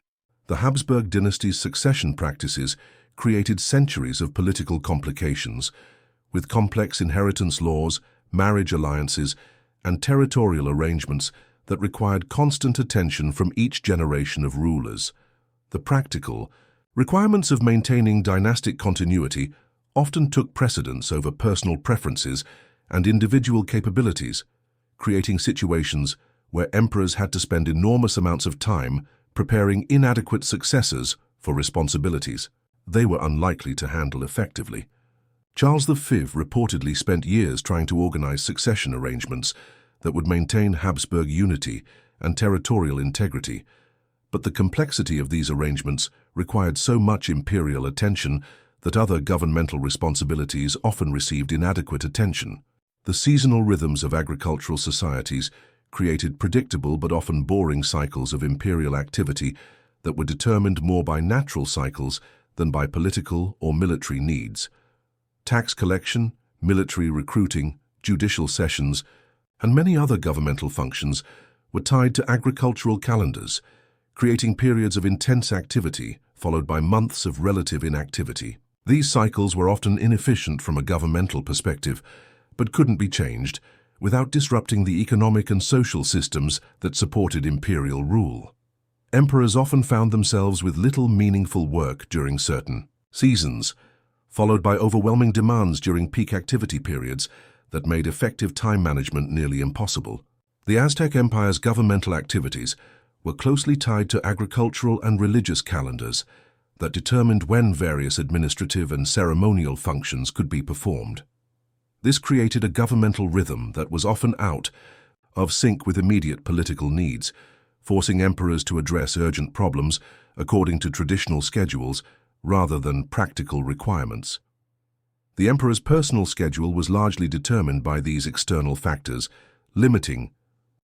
The Habsburg dynasty's succession practices created centuries of political complications, with complex inheritance laws, marriage alliances, and territorial arrangements that required constant attention from each generation of rulers. The practical requirements of maintaining dynastic continuity often took precedence over personal preferences and individual capabilities, creating situations where emperors had to spend enormous amounts of time preparing inadequate successors for responsibilities they were unlikely to handle effectively. Charles V reportedly spent years trying to organize succession arrangements that would maintain Habsburg unity and territorial integrity, but the complexity of these arrangements required so much imperial attention that other governmental responsibilities often received inadequate attention. The seasonal rhythms of agricultural societies created predictable but often boring cycles of imperial activity that were determined more by natural cycles than by political or military needs. Tax collection, military recruiting, judicial sessions, and many other governmental functions were tied to agricultural calendars, creating periods of intense activity followed by months of relative inactivity. These cycles were often inefficient from a governmental perspective, but couldn't be changed without disrupting the economic and social systems that supported imperial rule. Emperors often found themselves with little meaningful work during certain seasons, followed by overwhelming demands during peak activity periods that made effective time management nearly impossible. The Aztec Empire's governmental activities were closely tied to agricultural and religious calendars that determined when various administrative and ceremonial functions could be performed. This created a governmental rhythm that was often out of sync with immediate political needs, forcing emperors to address urgent problems according to traditional schedules rather than practical requirements. The emperor's personal schedule was largely determined by these external factors, limiting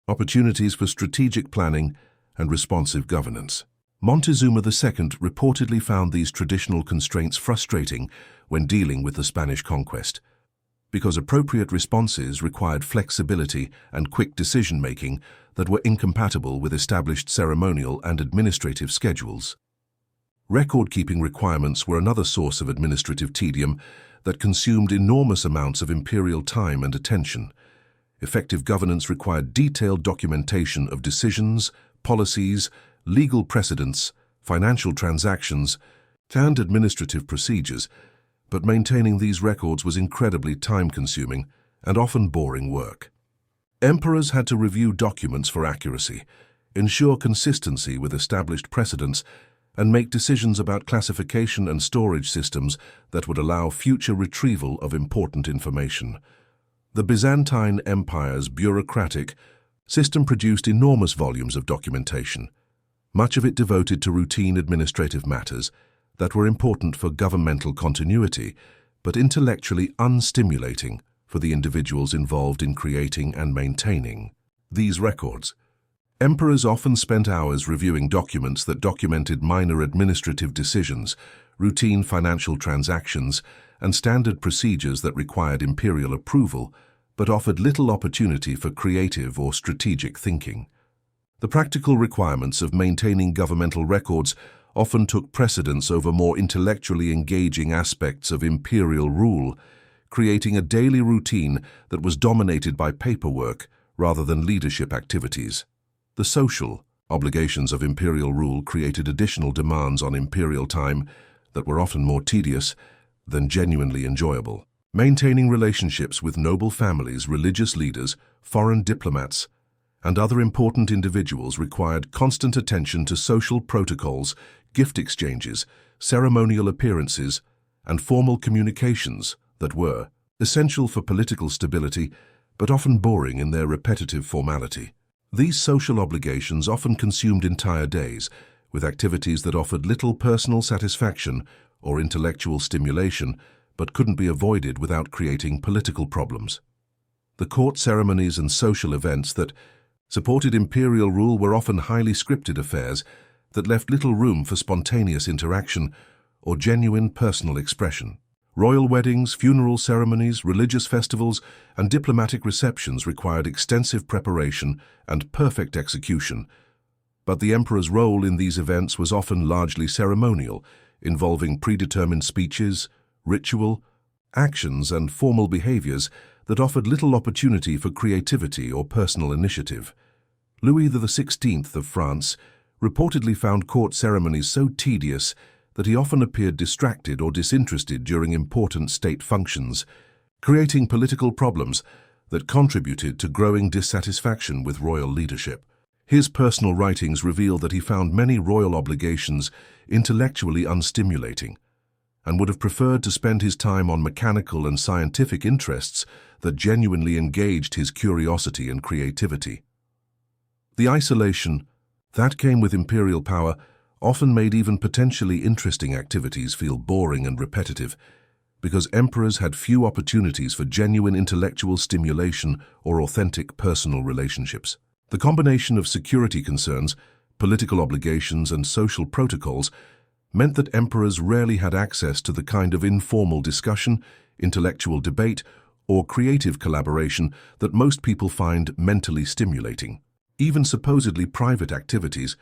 opportunities for strategic planning and responsive governance. Montezuma II reportedly found these traditional constraints frustrating when dealing with the Spanish conquest, because appropriate responses required flexibility and quick decision-making that were incompatible with established ceremonial and administrative schedules. Record-keeping requirements were another source of administrative tedium that consumed enormous amounts of imperial time and attention. Effective governance required detailed documentation of decisions, policies, legal precedents, financial transactions, and administrative procedures, but maintaining these records was incredibly time-consuming and often boring work. Emperors had to review documents for accuracy, ensure consistency with established precedents, and make decisions about classification and storage systems that would allow future retrieval of important information. The Byzantine Empire's bureaucratic system produced enormous volumes of documentation, much of it devoted to routine administrative matters that were important for governmental continuity, but intellectually unstimulating for the individuals involved in creating and maintaining these records. Emperors often spent hours reviewing documents that documented minor administrative decisions, routine financial transactions, and standard procedures that required imperial approval, but offered little opportunity for creative or strategic thinking. The practical requirements of maintaining governmental records often took precedence over more intellectually engaging aspects of imperial rule, creating a daily routine that was dominated by paperwork rather than leadership activities. The social obligations of imperial rule created additional demands on imperial time that were often more tedious than genuinely enjoyable. Maintaining relationships with noble families, religious leaders, foreign diplomats, and other important individuals required constant attention to social protocols, gift exchanges, ceremonial appearances, and formal communications that were essential for political stability, but often boring in their repetitive formality. These social obligations often consumed entire days, with activities that offered little personal satisfaction or intellectual stimulation, but couldn't be avoided without creating political problems. The court ceremonies and social events that supported imperial rule were often highly scripted affairs that left little room for spontaneous interaction or genuine personal expression. Royal weddings, funeral ceremonies, religious festivals, and diplomatic receptions required extensive preparation and perfect execution, but the emperor's role in these events was often largely ceremonial, involving predetermined speeches, ritual, actions, and formal behaviors that offered little opportunity for creativity or personal initiative. Louis XVI of France reportedly found court ceremonies so tedious that he often appeared distracted or disinterested during important state functions, creating political problems that contributed to growing dissatisfaction with royal leadership. His personal writings reveal that he found many royal obligations intellectually unstimulating and would have preferred to spend his time on mechanical and scientific interests that genuinely engaged his curiosity and creativity. The isolation that came with imperial power often made even potentially interesting activities feel boring and repetitive, because emperors had few opportunities for genuine intellectual stimulation or authentic personal relationships. The combination of security concerns, political obligations, and social protocols meant that emperors rarely had access to the kind of informal discussion, intellectual debate, or creative collaboration that most people find mentally stimulating. Even supposedly private activities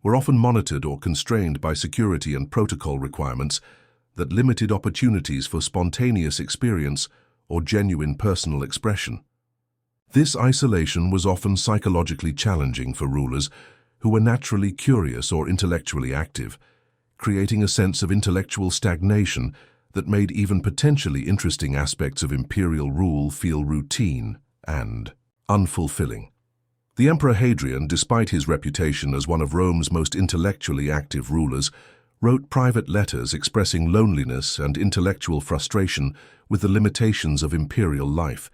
were often monitored or constrained by security and protocol requirements that limited opportunities for spontaneous experience or genuine personal expression. This isolation was often psychologically challenging for rulers who were naturally curious or intellectually active, creating a sense of intellectual stagnation that made even potentially interesting aspects of imperial rule feel routine and unfulfilling. The Emperor Hadrian, despite his reputation as one of Rome's most intellectually active rulers, wrote private letters expressing loneliness and intellectual frustration with the limitations of imperial life,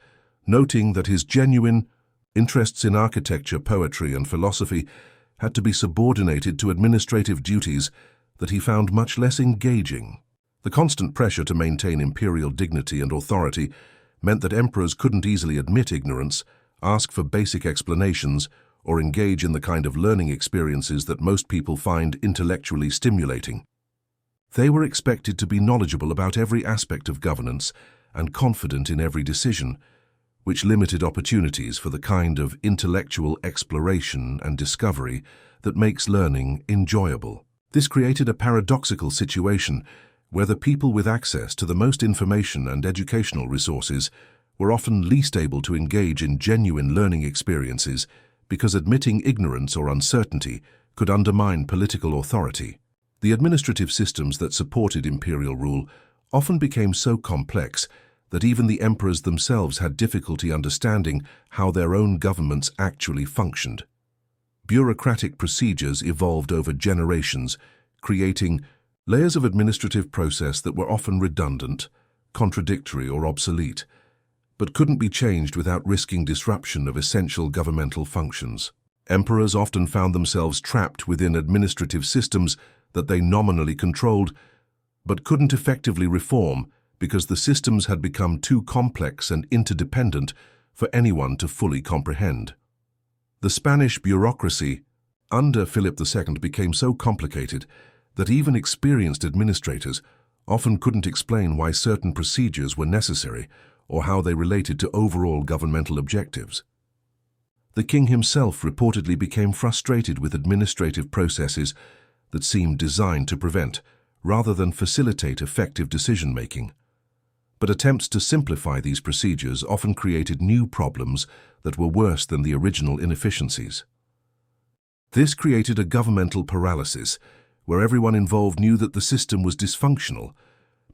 noting that his genuine interests in architecture, poetry, and philosophy had to be subordinated to administrative duties that he found much less engaging. The constant pressure to maintain imperial dignity and authority meant that emperors couldn't easily admit ignorance, ask for basic explanations, or engage in the kind of learning experiences that most people find intellectually stimulating. They were expected to be knowledgeable about every aspect of governance and confident in every decision, which limited opportunities for the kind of intellectual exploration and discovery that makes learning enjoyable. This created a paradoxical situation where the people with access to the most information and educational resources were often least able to engage in genuine learning experiences because admitting ignorance or uncertainty could undermine political authority. The administrative systems that supported imperial rule often became so complex that even the emperors themselves had difficulty understanding how their own governments actually functioned. Bureaucratic procedures evolved over generations, creating layers of administrative process that were often redundant, contradictory, or obsolete, but couldn't be changed without risking disruption of essential governmental functions. Emperors often found themselves trapped within administrative systems that they nominally controlled, but couldn't effectively reform because the systems had become too complex and interdependent for anyone to fully comprehend. The Spanish bureaucracy under Philip II became so complicated that even experienced administrators often couldn't explain why certain procedures were necessary or how they related to overall governmental objectives. The king himself reportedly became frustrated with administrative processes that seemed designed to prevent, rather than facilitate, effective decision-making. But attempts to simplify these procedures often created new problems that were worse than the original inefficiencies. This created a governmental paralysis, where everyone involved knew that the system was dysfunctional,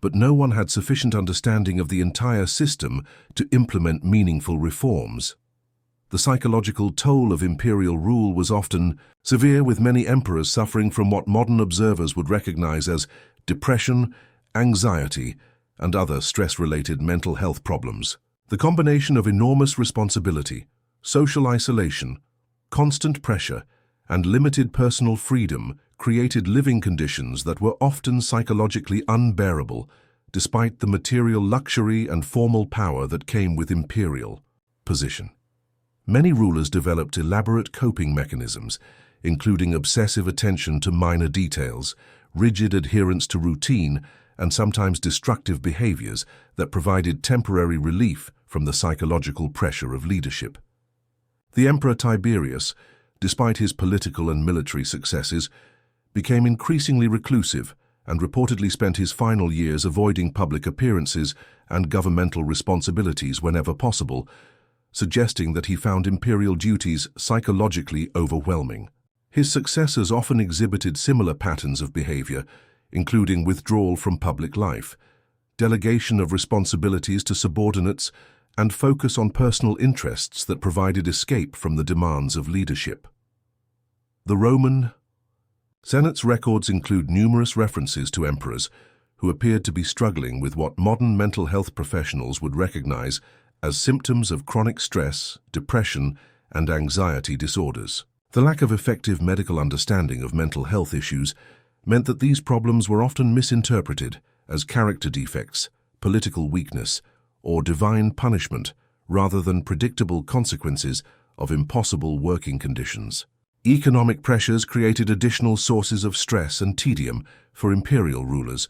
but no one had sufficient understanding of the entire system to implement meaningful reforms. The psychological toll of imperial rule was often severe, with many emperors suffering from what modern observers would recognize as depression, anxiety, and other stress-related mental health problems. The combination of enormous responsibility, social isolation, constant pressure, and limited personal freedom created living conditions that were often psychologically unbearable, despite the material luxury and formal power that came with imperial position. Many rulers developed elaborate coping mechanisms, including obsessive attention to minor details, rigid adherence to routine, and sometimes destructive behaviors that provided temporary relief from the psychological pressure of leadership. The Emperor Tiberius, despite his political and military successes, became increasingly reclusive and reportedly spent his final years avoiding public appearances and governmental responsibilities whenever possible, suggesting that he found imperial duties psychologically overwhelming. His successors often exhibited similar patterns of behavior, including withdrawal from public life, delegation of responsibilities to subordinates, and focus on personal interests that provided escape from the demands of leadership. The Roman Senate's records include numerous references to emperors who appeared to be struggling with what modern mental health professionals would recognize as symptoms of chronic stress, depression, and anxiety disorders. The lack of effective medical understanding of mental health issues meant that these problems were often misinterpreted as character defects, political weakness, or divine punishment, rather than predictable consequences of impossible working conditions. Economic pressures created additional sources of stress and tedium for imperial rulers,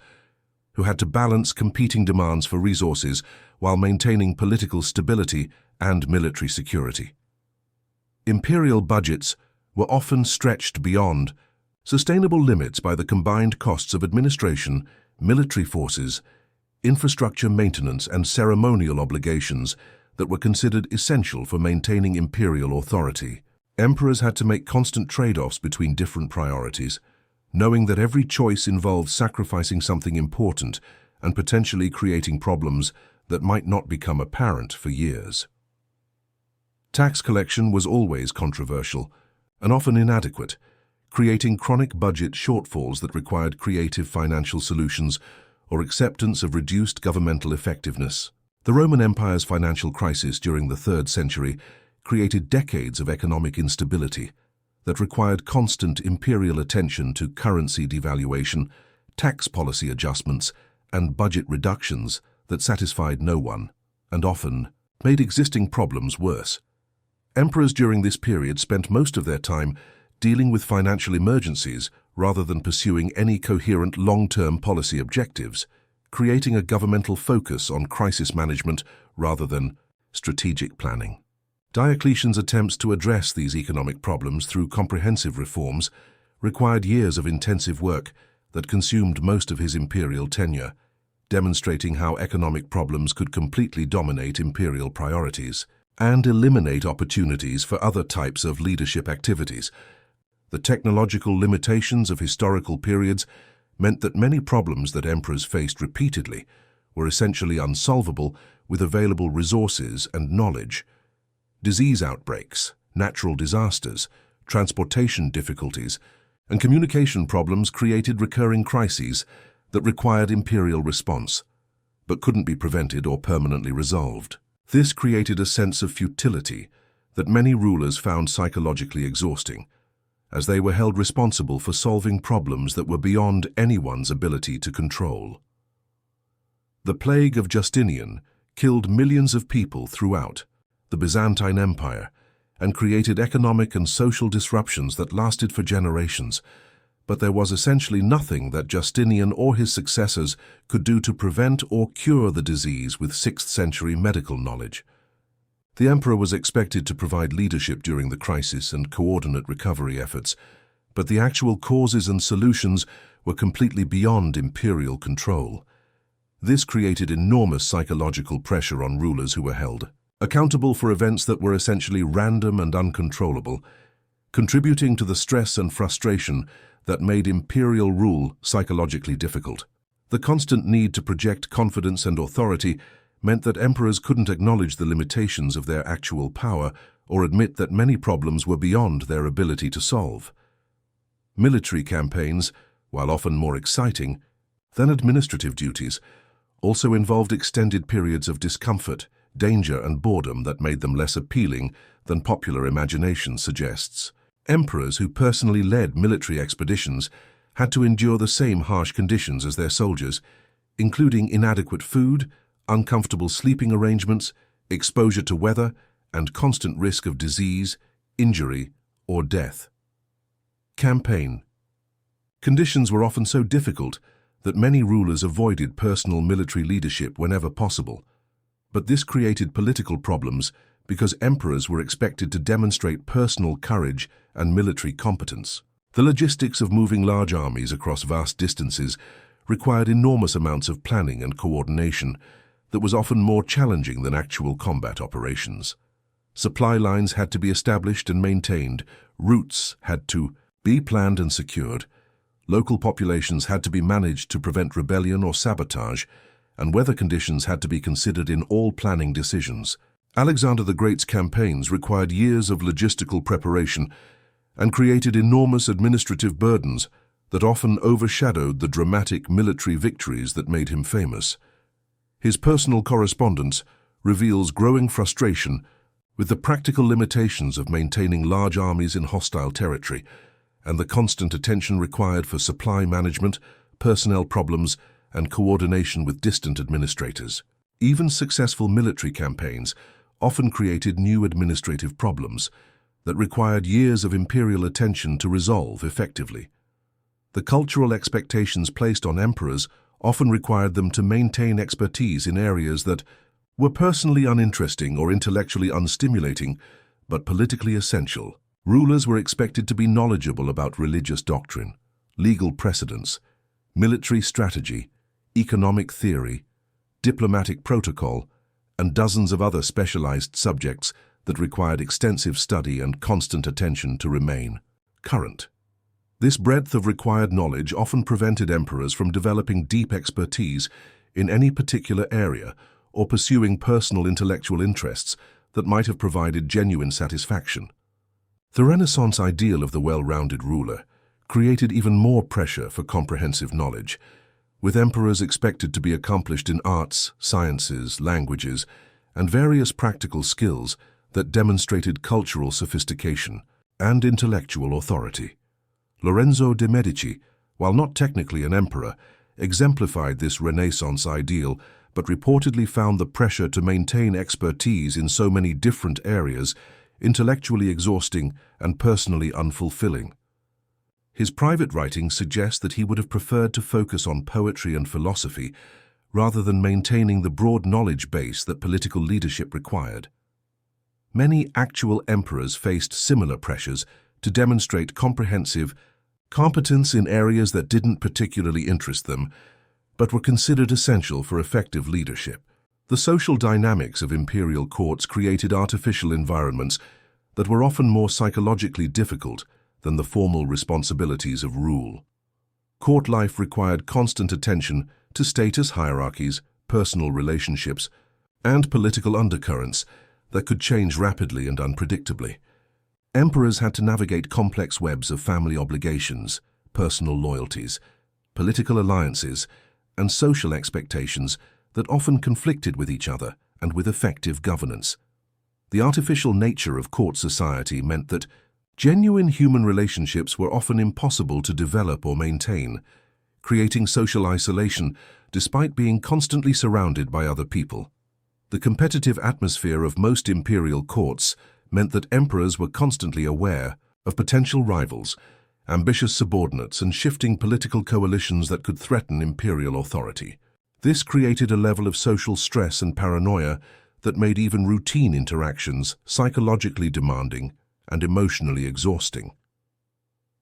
who had to balance competing demands for resources while maintaining political stability and military security. Imperial budgets were often stretched beyond sustainable limits by the combined costs of administration, military forces, infrastructure maintenance, and ceremonial obligations that were considered essential for maintaining imperial authority. Emperors had to make constant trade-offs between different priorities, knowing that every choice involved sacrificing something important and potentially creating problems that might not become apparent for years. Tax collection was always controversial and often inadequate, creating chronic budget shortfalls that required creative financial solutions or acceptance of reduced governmental effectiveness. The Roman Empire's financial crisis during the 3rd century created decades of economic instability that required constant imperial attention to currency devaluation, tax policy adjustments, and budget reductions that satisfied no one, and often made existing problems worse. Emperors during this period spent most of their time dealing with financial emergencies rather than pursuing any coherent long-term policy objectives, creating a governmental focus on crisis management rather than strategic planning. Diocletian's attempts to address these economic problems through comprehensive reforms required years of intensive work that consumed most of his imperial tenure, demonstrating how economic problems could completely dominate imperial priorities and eliminate opportunities for other types of leadership activities. The technological limitations of historical periods meant that many problems that emperors faced repeatedly were essentially unsolvable with available resources and knowledge. Disease outbreaks, natural disasters, transportation difficulties, And communication problems created recurring crises that required imperial response, but couldn't be prevented or permanently resolved. This created a sense of futility that many rulers found psychologically exhausting, as they were held responsible for solving problems that were beyond anyone's ability to control. The plague of Justinian killed millions of people throughout the Byzantine Empire and created economic and social disruptions that lasted for generations, but there was essentially nothing that Justinian or his successors could do to prevent or cure the disease with 6th century medical knowledge. The emperor was expected to provide leadership during the crisis and coordinate recovery efforts, but the actual causes and solutions were completely beyond imperial control. This created enormous psychological pressure on rulers who were held accountable for events that were essentially random and uncontrollable, contributing to the stress and frustration that made imperial rule psychologically difficult. The constant need to project confidence and authority meant that emperors couldn't acknowledge the limitations of their actual power or admit that many problems were beyond their ability to solve. Military campaigns, while often more exciting than administrative duties, also involved extended periods of discomfort, danger, and boredom that made them less appealing than popular imagination suggests. Emperors who personally led military expeditions had to endure the same harsh conditions as their soldiers, including inadequate food, uncomfortable sleeping arrangements, exposure to weather, and constant risk of disease, injury, or death. Campaign. Conditions were often so difficult that many rulers avoided personal military leadership whenever possible, but this created political problems because emperors were expected to demonstrate personal courage and military competence. The logistics of moving large armies across vast distances required enormous amounts of planning and coordination that was often more challenging than actual combat operations. Supply lines had to be established and maintained, routes had to be planned and secured, local populations had to be managed to prevent rebellion or sabotage, and weather conditions had to be considered in all planning decisions. Alexander the Great's campaigns required years of logistical preparation and created enormous administrative burdens that often overshadowed the dramatic military victories that made him famous. His personal correspondence reveals growing frustration with the practical limitations of maintaining large armies in hostile territory and the constant attention required for supply management, personnel problems, and coordination with distant administrators. Even successful military campaigns often created new administrative problems that required years of imperial attention to resolve effectively. The cultural expectations placed on emperors often required them to maintain expertise in areas that were personally uninteresting or intellectually unstimulating, but politically essential. Rulers were expected to be knowledgeable about religious doctrine, legal precedents, military strategy, economic theory, diplomatic protocol, and dozens of other specialized subjects that required extensive study and constant attention to remain current. This breadth of required knowledge often prevented emperors from developing deep expertise in any particular area or pursuing personal intellectual interests that might have provided genuine satisfaction. The Renaissance ideal of the well-rounded ruler created even more pressure for comprehensive knowledge, with emperors expected to be accomplished in arts, sciences, languages, and various practical skills that demonstrated cultural sophistication and intellectual authority. Lorenzo de' Medici, while not technically an emperor, exemplified this Renaissance ideal, but reportedly found the pressure to maintain expertise in so many different areas intellectually exhausting and personally unfulfilling. His private writings suggest that he would have preferred to focus on poetry and philosophy rather than maintaining the broad knowledge base that political leadership required. Many actual emperors faced similar pressures to demonstrate comprehensive competence in areas that didn't particularly interest them, but were considered essential for effective leadership. The social dynamics of imperial courts created artificial environments that were often more psychologically difficult than the formal responsibilities of rule. Court life required constant attention to status hierarchies, personal relationships, and political undercurrents that could change rapidly and unpredictably. Emperors had to navigate complex webs of family obligations, personal loyalties, political alliances, and social expectations that often conflicted with each other and with effective governance. The artificial nature of court society meant that genuine human relationships were often impossible to develop or maintain, creating social isolation despite being constantly surrounded by other people. The competitive atmosphere of most imperial courts meant that emperors were constantly aware of potential rivals, ambitious subordinates, and shifting political coalitions that could threaten imperial authority. This created a level of social stress and paranoia that made even routine interactions psychologically demanding and emotionally exhausting.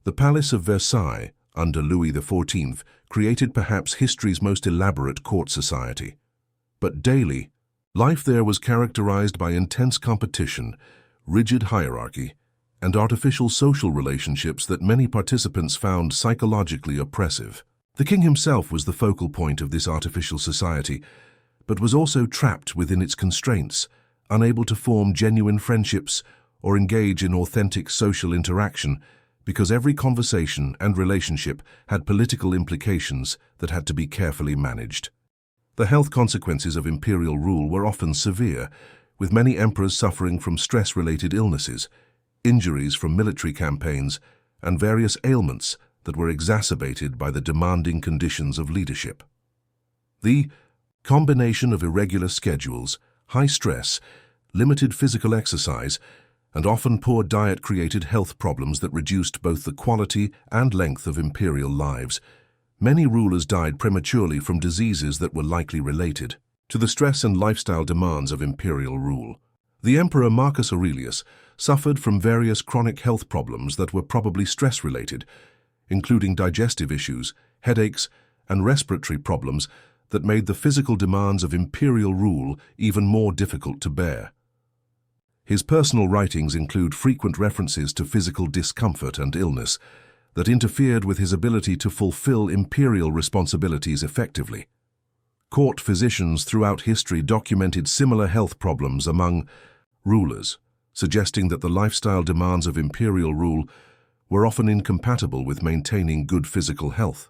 The Palace of Versailles, under Louis XIV, created perhaps history's most elaborate court society. But daily, life there was characterized by intense competition, rigid hierarchy, and artificial social relationships that many participants found psychologically oppressive. The king himself was the focal point of this artificial society, but was also trapped within its constraints, unable to form genuine friendships or engage in authentic social interaction because every conversation and relationship had political implications that had to be carefully managed. The health consequences of imperial rule were often severe, with many emperors suffering from stress-related illnesses, injuries from military campaigns, and various ailments that were exacerbated by the demanding conditions of leadership. The combination of irregular schedules, high stress, limited physical exercise, and often poor diet created health problems that reduced both the quality and length of imperial lives. Many rulers died prematurely from diseases that were likely related to the stress and lifestyle demands of imperial rule. The Emperor Marcus Aurelius suffered from various chronic health problems that were probably stress-related, including digestive issues, headaches, and respiratory problems that made the physical demands of imperial rule even more difficult to bear. His personal writings include frequent references to physical discomfort and illness that interfered with his ability to fulfill imperial responsibilities effectively. Court physicians throughout history documented similar health problems among rulers, suggesting that the lifestyle demands of imperial rule were often incompatible with maintaining good physical health.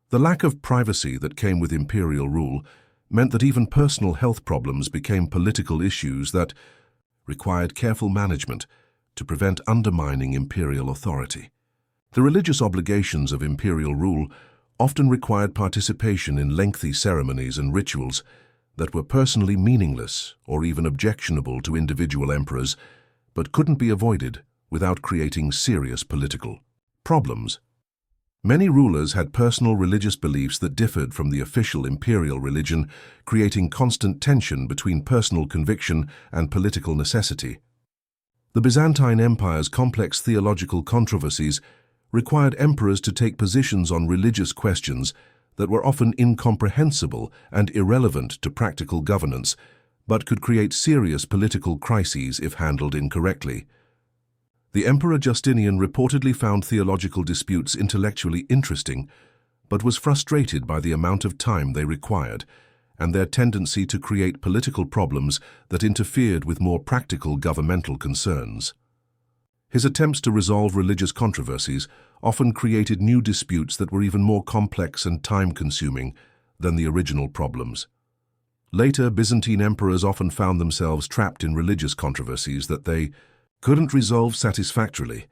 The lack of privacy that came with imperial rule meant that even personal health problems became political issues that required careful management to prevent undermining imperial authority. The religious obligations of imperial rule often required participation in lengthy ceremonies and rituals that were personally meaningless or even objectionable to individual emperors, but couldn't be avoided without creating serious political problems. Many rulers had personal religious beliefs that differed from the official imperial religion, creating constant tension between personal conviction and political necessity. The Byzantine Empire's complex theological controversies required emperors to take positions on religious questions that were often incomprehensible and irrelevant to practical governance, but could create serious political crises if handled incorrectly. The Emperor Justinian reportedly found theological disputes intellectually interesting, but was frustrated by the amount of time they required and their tendency to create political problems that interfered with more practical governmental concerns. His attempts to resolve religious controversies often created new disputes that were even more complex and time-consuming than the original problems. Later, Byzantine emperors often found themselves trapped in religious controversies that they couldn't resolve satisfactorily,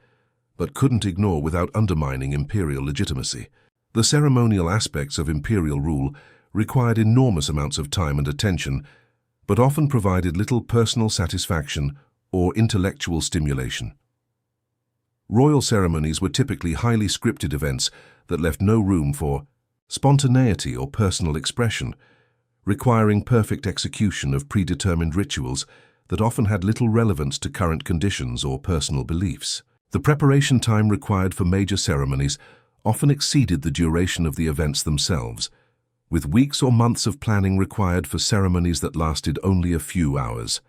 but couldn't ignore without undermining imperial legitimacy. The ceremonial aspects of imperial rule required enormous amounts of time and attention, but often provided little personal satisfaction or intellectual stimulation. Royal ceremonies were typically highly scripted events that left no room for spontaneity or personal expression, requiring perfect execution of predetermined rituals that often had little relevance to current conditions or personal beliefs. The preparation time required for major ceremonies often exceeded the duration of the events themselves, with weeks or months of planning required for ceremonies that lasted only a few hours.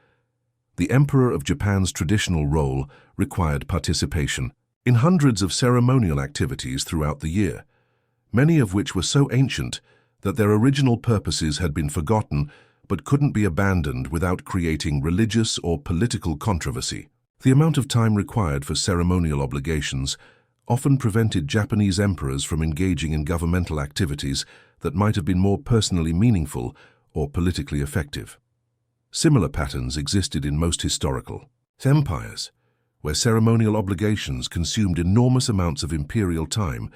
The Emperor of Japan's traditional role required participation in hundreds of ceremonial activities throughout the year, many of which were so ancient that their original purposes had been forgotten but couldn't be abandoned without creating religious or political controversy. The amount of time required for ceremonial obligations often prevented Japanese emperors from engaging in governmental activities that might have been more personally meaningful or politically effective. Similar patterns existed in most historical empires, where ceremonial obligations consumed enormous amounts of imperial time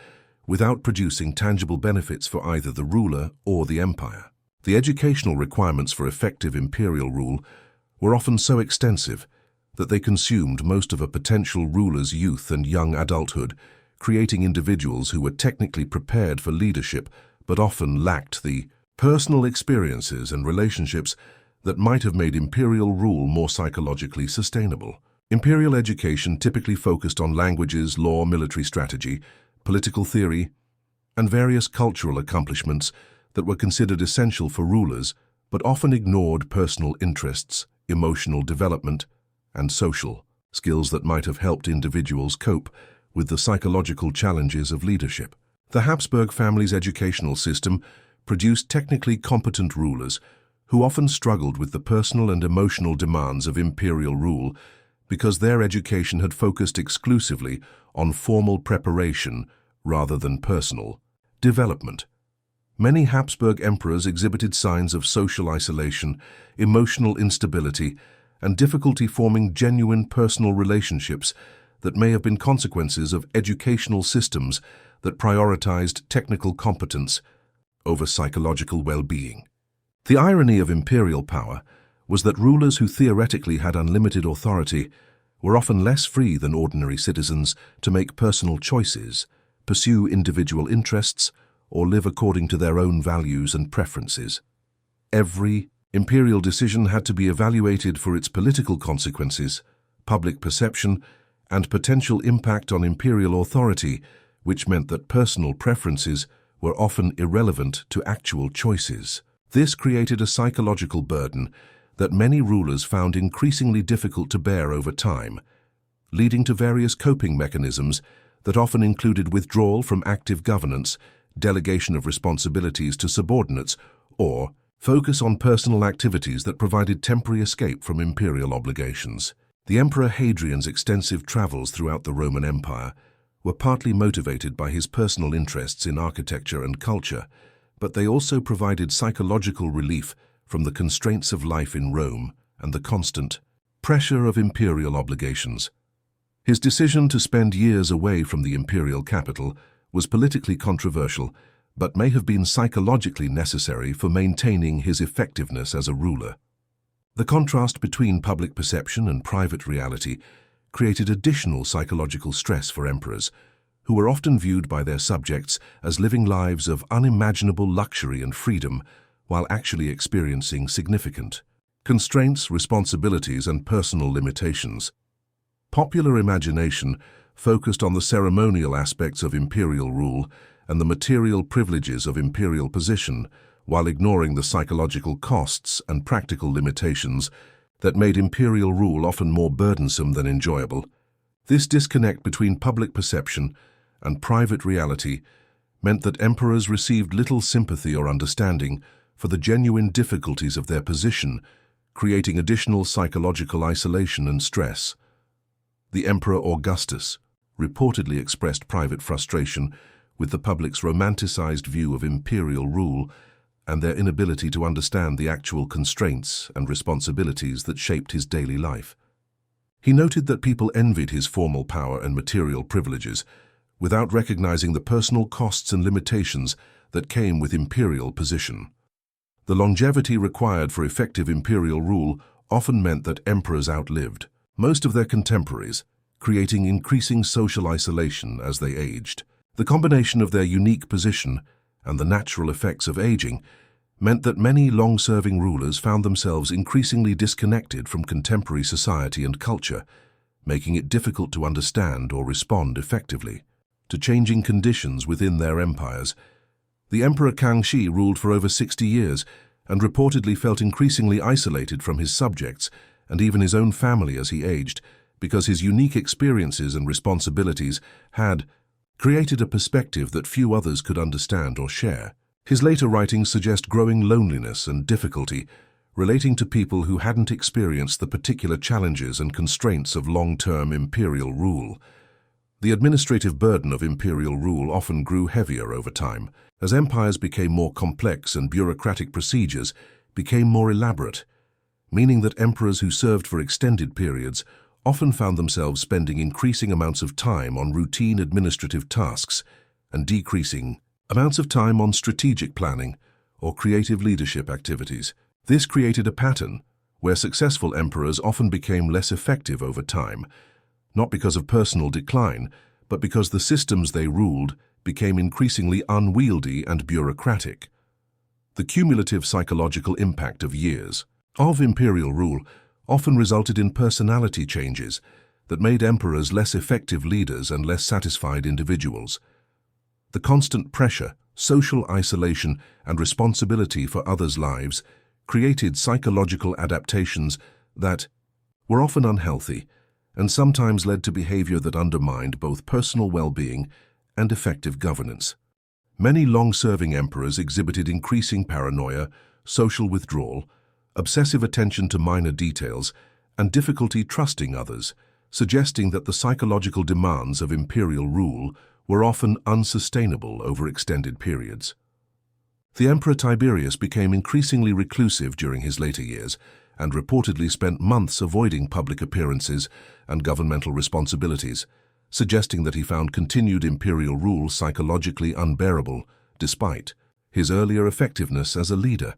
without producing tangible benefits for either the ruler or the empire. The educational requirements for effective imperial rule were often so extensive that they consumed most of a potential ruler's youth and young adulthood, creating individuals who were technically prepared for leadership but often lacked the personal experiences and relationships that might have made imperial rule more psychologically sustainable. Imperial education typically focused on languages, law, military strategy, political theory, and various cultural accomplishments that were considered essential for rulers but often ignored personal interests, emotional development, and social skills that might have helped individuals cope with the psychological challenges of leadership. The Habsburg family's educational system produced technically competent rulers who often struggled with the personal and emotional demands of imperial rule because their education had focused exclusively on formal preparation rather than personal development. Many Habsburg emperors exhibited signs of social isolation, emotional instability, and difficulty forming genuine personal relationships that may have been consequences of educational systems that prioritized technical competence over psychological well-being. The irony of imperial power was that rulers who theoretically had unlimited authority were often less free than ordinary citizens to make personal choices, pursue individual interests, or live according to their own values and preferences. Every imperial decision had to be evaluated for its political consequences, public perception, and potential impact on imperial authority, which meant that personal preferences were often irrelevant to actual choices. This created a psychological burden that many rulers found increasingly difficult to bear over time, leading to various coping mechanisms that often included withdrawal from active governance, delegation of responsibilities to subordinates, or focus on personal activities that provided temporary escape from imperial obligations. The Emperor Hadrian's extensive travels throughout the Roman Empire were partly motivated by his personal interests in architecture and culture, but they also provided psychological relief from the constraints of life in Rome and the constant pressure of imperial obligations. His decision to spend years away from the imperial capital was politically controversial, but may have been psychologically necessary for maintaining his effectiveness as a ruler. The contrast between public perception and private reality created additional psychological stress for emperors, who were often viewed by their subjects as living lives of unimaginable luxury and freedom while actually experiencing significant constraints, responsibilities, and personal limitations. Popular imagination focused on the ceremonial aspects of imperial rule and the material privileges of imperial position, while ignoring the psychological costs and practical limitations that made imperial rule often more burdensome than enjoyable. This disconnect between public perception and private reality meant that emperors received little sympathy or understanding for the genuine difficulties of their position, creating additional psychological isolation and stress. The Emperor Augustus reportedly expressed private frustration with the public's romanticized view of imperial rule and their inability to understand the actual constraints and responsibilities that shaped his daily life. He noted that people envied his formal power and material privileges without recognizing the personal costs and limitations that came with imperial position. The longevity required for effective imperial rule often meant that emperors outlived most of their contemporaries, creating increasing social isolation as they aged. The combination of their unique position and the natural effects of aging meant that many long-serving rulers found themselves increasingly disconnected from contemporary society and culture, making it difficult to understand or respond effectively to changing conditions within their empires. The Emperor Kangxi ruled for over 60 years and reportedly felt increasingly isolated from his subjects and even his own family as he aged, because his unique experiences and responsibilities had created a perspective that few others could understand or share. His later writings suggest growing loneliness and difficulty relating to people who hadn't experienced the particular challenges and constraints of long-term imperial rule. The administrative burden of imperial rule often grew heavier over time, as empires became more complex and bureaucratic procedures became more elaborate, meaning that emperors who served for extended periods often found themselves spending increasing amounts of time on routine administrative tasks and decreasing amounts of time on strategic planning or creative leadership activities. This created a pattern where successful emperors often became less effective over time, not because of personal decline, but because the systems they ruled became increasingly unwieldy and bureaucratic. The cumulative psychological impact of years of imperial rule often resulted in personality changes that made emperors less effective leaders and less satisfied individuals. The constant pressure, social isolation, and responsibility for others' lives created psychological adaptations that were often unhealthy and sometimes led to behavior that undermined both personal well-being and effective governance. Many long-serving emperors exhibited increasing paranoia, social withdrawal, obsessive attention to minor details, and difficulty trusting others, suggesting that the psychological demands of imperial rule were often unsustainable over extended periods. The Emperor Tiberius became increasingly reclusive during his later years and reportedly spent months avoiding public appearances and governmental responsibilities, suggesting that he found continued imperial rule psychologically unbearable despite his earlier effectiveness as a leader.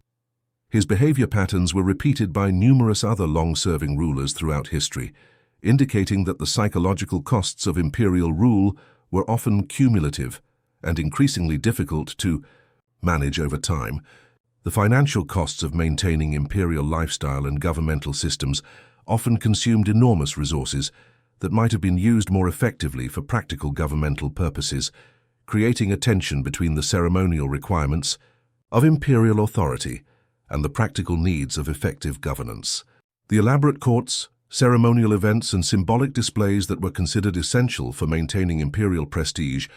His behavior patterns were repeated by numerous other long-serving rulers throughout history, indicating that the psychological costs of imperial rule were often cumulative and increasingly difficult to manage over time. The financial costs of maintaining imperial lifestyle and governmental systems often consumed enormous resources that might have been used more effectively for practical governmental purposes, creating a tension between the ceremonial requirements of imperial authority and the practical needs of effective governance. The elaborate courts, ceremonial events, and symbolic displays that were considered essential for maintaining imperial prestige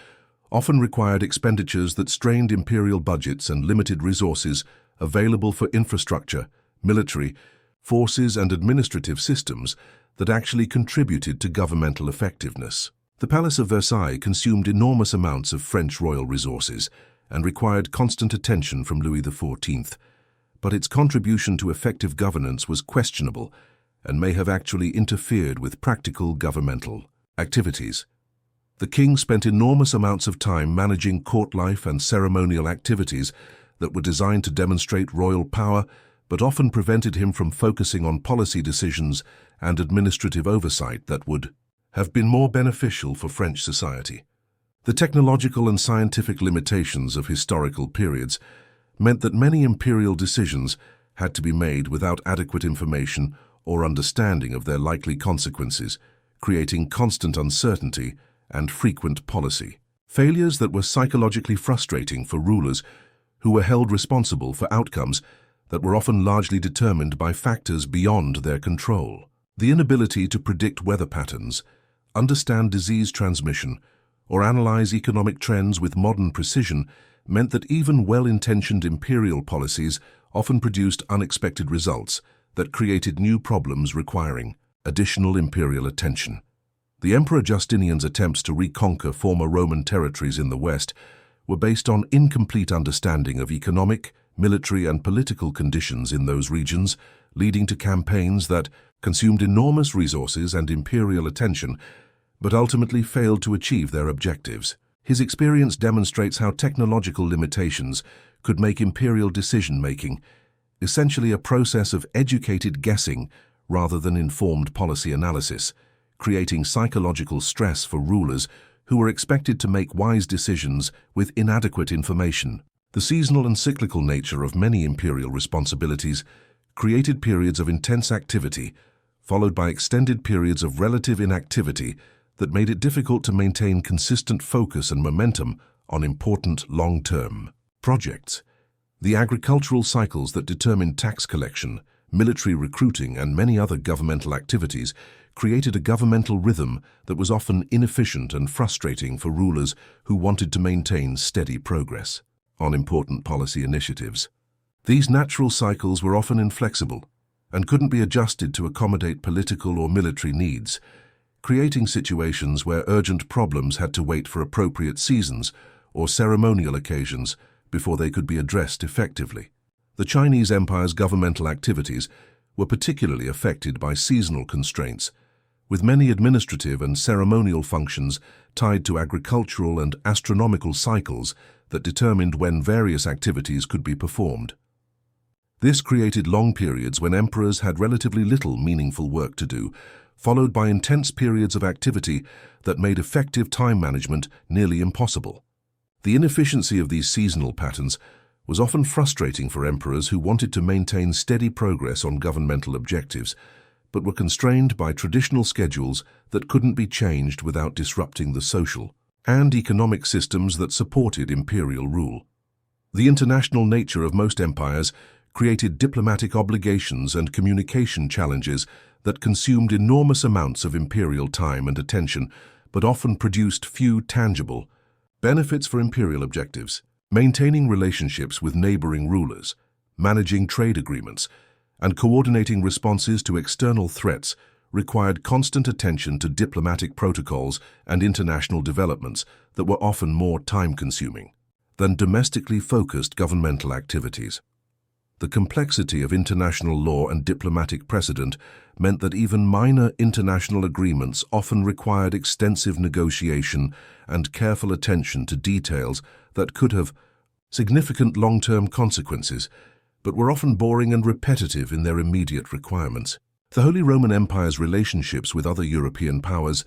often required expenditures that strained imperial budgets and limited resources available for infrastructure, military forces, and administrative systems that actually contributed to governmental effectiveness. The Palace of Versailles consumed enormous amounts of French royal resources and required constant attention from Louis XIV, but its contribution to effective governance was questionable and may have actually interfered with practical governmental activities. The king spent enormous amounts of time managing court life and ceremonial activities that were designed to demonstrate royal power, but often prevented him from focusing on policy decisions and administrative oversight that would have been more beneficial for French society. The technological and scientific limitations of historical periods meant that many imperial decisions had to be made without adequate information or understanding of their likely consequences, creating constant uncertainty and frequent policy failures that were psychologically frustrating for rulers who were held responsible for outcomes that were often largely determined by factors beyond their control. The inability to predict weather patterns, understand disease transmission, or analyze economic trends with modern precision meant that even well-intentioned imperial policies often produced unexpected results that created new problems requiring additional imperial attention. The Emperor Justinian's attempts to reconquer former Roman territories in the West were based on incomplete understanding of economic, military, and political conditions in those regions, leading to campaigns that consumed enormous resources and imperial attention, but ultimately failed to achieve their objectives. His experience demonstrates how technological limitations could make imperial decision-making essentially a process of educated guessing rather than informed policy analysis, creating psychological stress for rulers who were expected to make wise decisions with inadequate information. The seasonal and cyclical nature of many imperial responsibilities created periods of intense activity, followed by extended periods of relative inactivity that made it difficult to maintain consistent focus and momentum on important long-term projects. The agricultural cycles that determined tax collection, military recruiting, and many other governmental activities created a governmental rhythm that was often inefficient and frustrating for rulers who wanted to maintain steady progress on important policy initiatives. These natural cycles were often inflexible and couldn't be adjusted to accommodate political or military needs, creating situations where urgent problems had to wait for appropriate seasons or ceremonial occasions before they could be addressed effectively. The Chinese Empire's governmental activities were particularly affected by seasonal constraints, with many administrative and ceremonial functions tied to agricultural and astronomical cycles that determined when various activities could be performed. This created long periods when emperors had relatively little meaningful work to do, followed by intense periods of activity that made effective time management nearly impossible. The inefficiency of these seasonal patterns was often frustrating for emperors who wanted to maintain steady progress on governmental objectives, but were constrained by traditional schedules that couldn't be changed without disrupting the social and economic systems that supported imperial rule. The international nature of most empires created diplomatic obligations and communication challenges that consumed enormous amounts of imperial time and attention, but often produced few tangible benefits for imperial objectives. Maintaining relationships with neighboring rulers, managing trade agreements, and coordinating responses to external threats required constant attention to diplomatic protocols and international developments that were often more time-consuming than domestically focused governmental activities. The complexity of international law and diplomatic precedent meant that even minor international agreements often required extensive negotiation and careful attention to details that could have significant long-term consequences, but were often boring and repetitive in their immediate requirements. The Holy Roman Empire's relationships with other European powers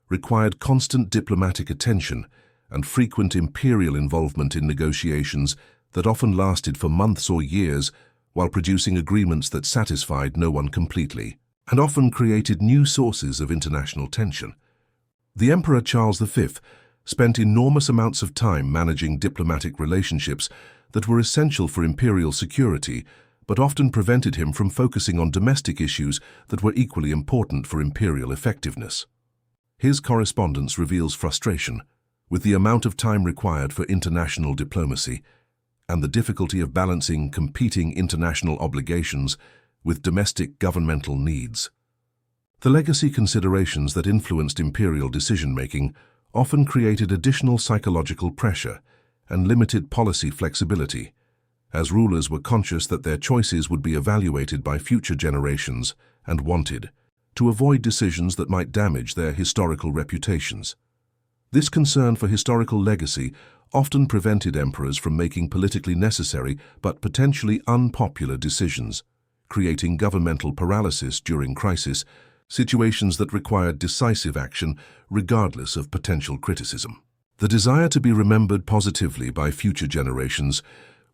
required constant diplomatic attention and frequent imperial involvement in negotiations that often lasted for months or years while producing agreements that satisfied no one completely, and often created new sources of international tension. The Emperor Charles V spent enormous amounts of time managing diplomatic relationships that were essential for imperial security, but often prevented him from focusing on domestic issues that were equally important for imperial effectiveness. His correspondence reveals frustration with the amount of time required for international diplomacy and the difficulty of balancing competing international obligations with domestic governmental needs. The legacy considerations that influenced imperial decision-making often created additional psychological pressure and limited policy flexibility, as rulers were conscious that their choices would be evaluated by future generations and wanted to avoid decisions that might damage their historical reputations. This concern for historical legacy often prevented emperors from making politically necessary but potentially unpopular decisions, creating governmental paralysis during crisis, situations that required decisive action regardless of potential criticism. The desire to be remembered positively by future generations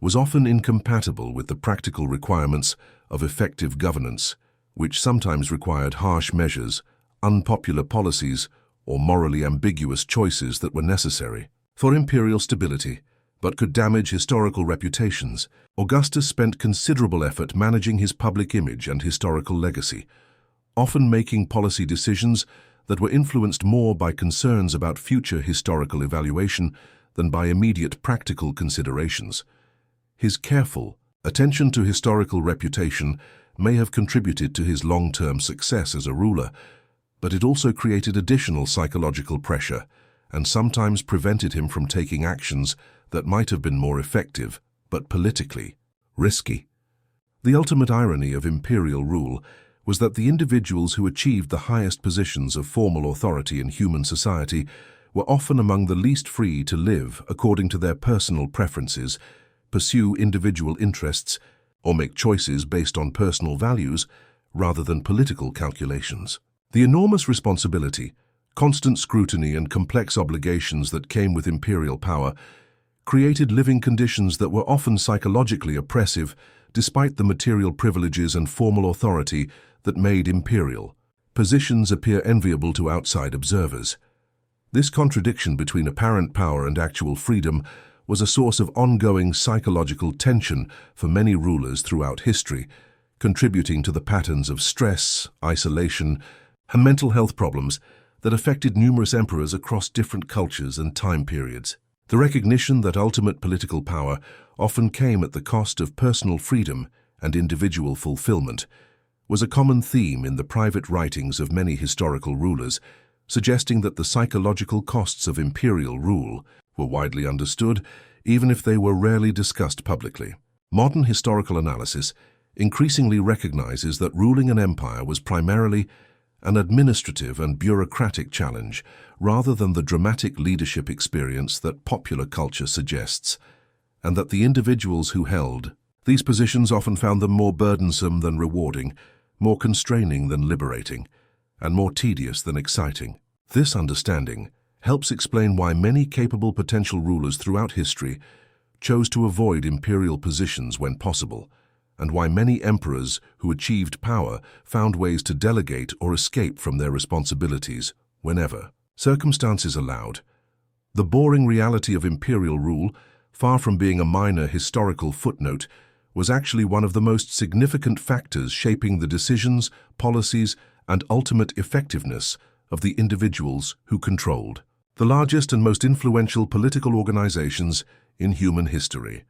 was often incompatible with the practical requirements of effective governance, which sometimes required harsh measures, unpopular policies, or morally ambiguous choices that were necessary for imperial stability, but could damage historical reputations. Augustus spent considerable effort managing his public image and historical legacy, often making policy decisions that were influenced more by concerns about future historical evaluation than by immediate practical considerations. His careful attention to historical reputation may have contributed to his long-term success as a ruler, but it also created additional psychological pressure and sometimes prevented him from taking actions that might have been more effective, but politically risky. The ultimate irony of imperial rule was that the individuals who achieved the highest positions of formal authority in human society were often among the least free to live according to their personal preferences, pursue individual interests, or make choices based on personal values rather than political calculations. The enormous responsibility, constant scrutiny, and complex obligations that came with imperial power created living conditions that were often psychologically oppressive despite the material privileges and formal authority that made imperial positions appear enviable to outside observers. This contradiction between apparent power and actual freedom was a source of ongoing psychological tension for many rulers throughout history, contributing to the patterns of stress, isolation, and mental health problems that affected numerous emperors across different cultures and time periods. The recognition that ultimate political power often came at the cost of personal freedom and individual fulfillment was a common theme in the private writings of many historical rulers, suggesting that the psychological costs of imperial rule were widely understood, even if they were rarely discussed publicly. Modern historical analysis increasingly recognizes that ruling an empire was primarily an administrative and bureaucratic challenge, rather than the dramatic leadership experience that popular culture suggests, and that the individuals who held these positions often found them more burdensome than rewarding, more constraining than liberating, and more tedious than exciting. This understanding helps explain why many capable potential rulers throughout history chose to avoid imperial positions when possible, and why many emperors who achieved power found ways to delegate or escape from their responsibilities whenever circumstances allowed. The boring reality of imperial rule, far from being a minor historical footnote, was actually one of the most significant factors shaping the decisions, policies, and ultimate effectiveness of the individuals who controlled the largest and most influential political organizations in human history.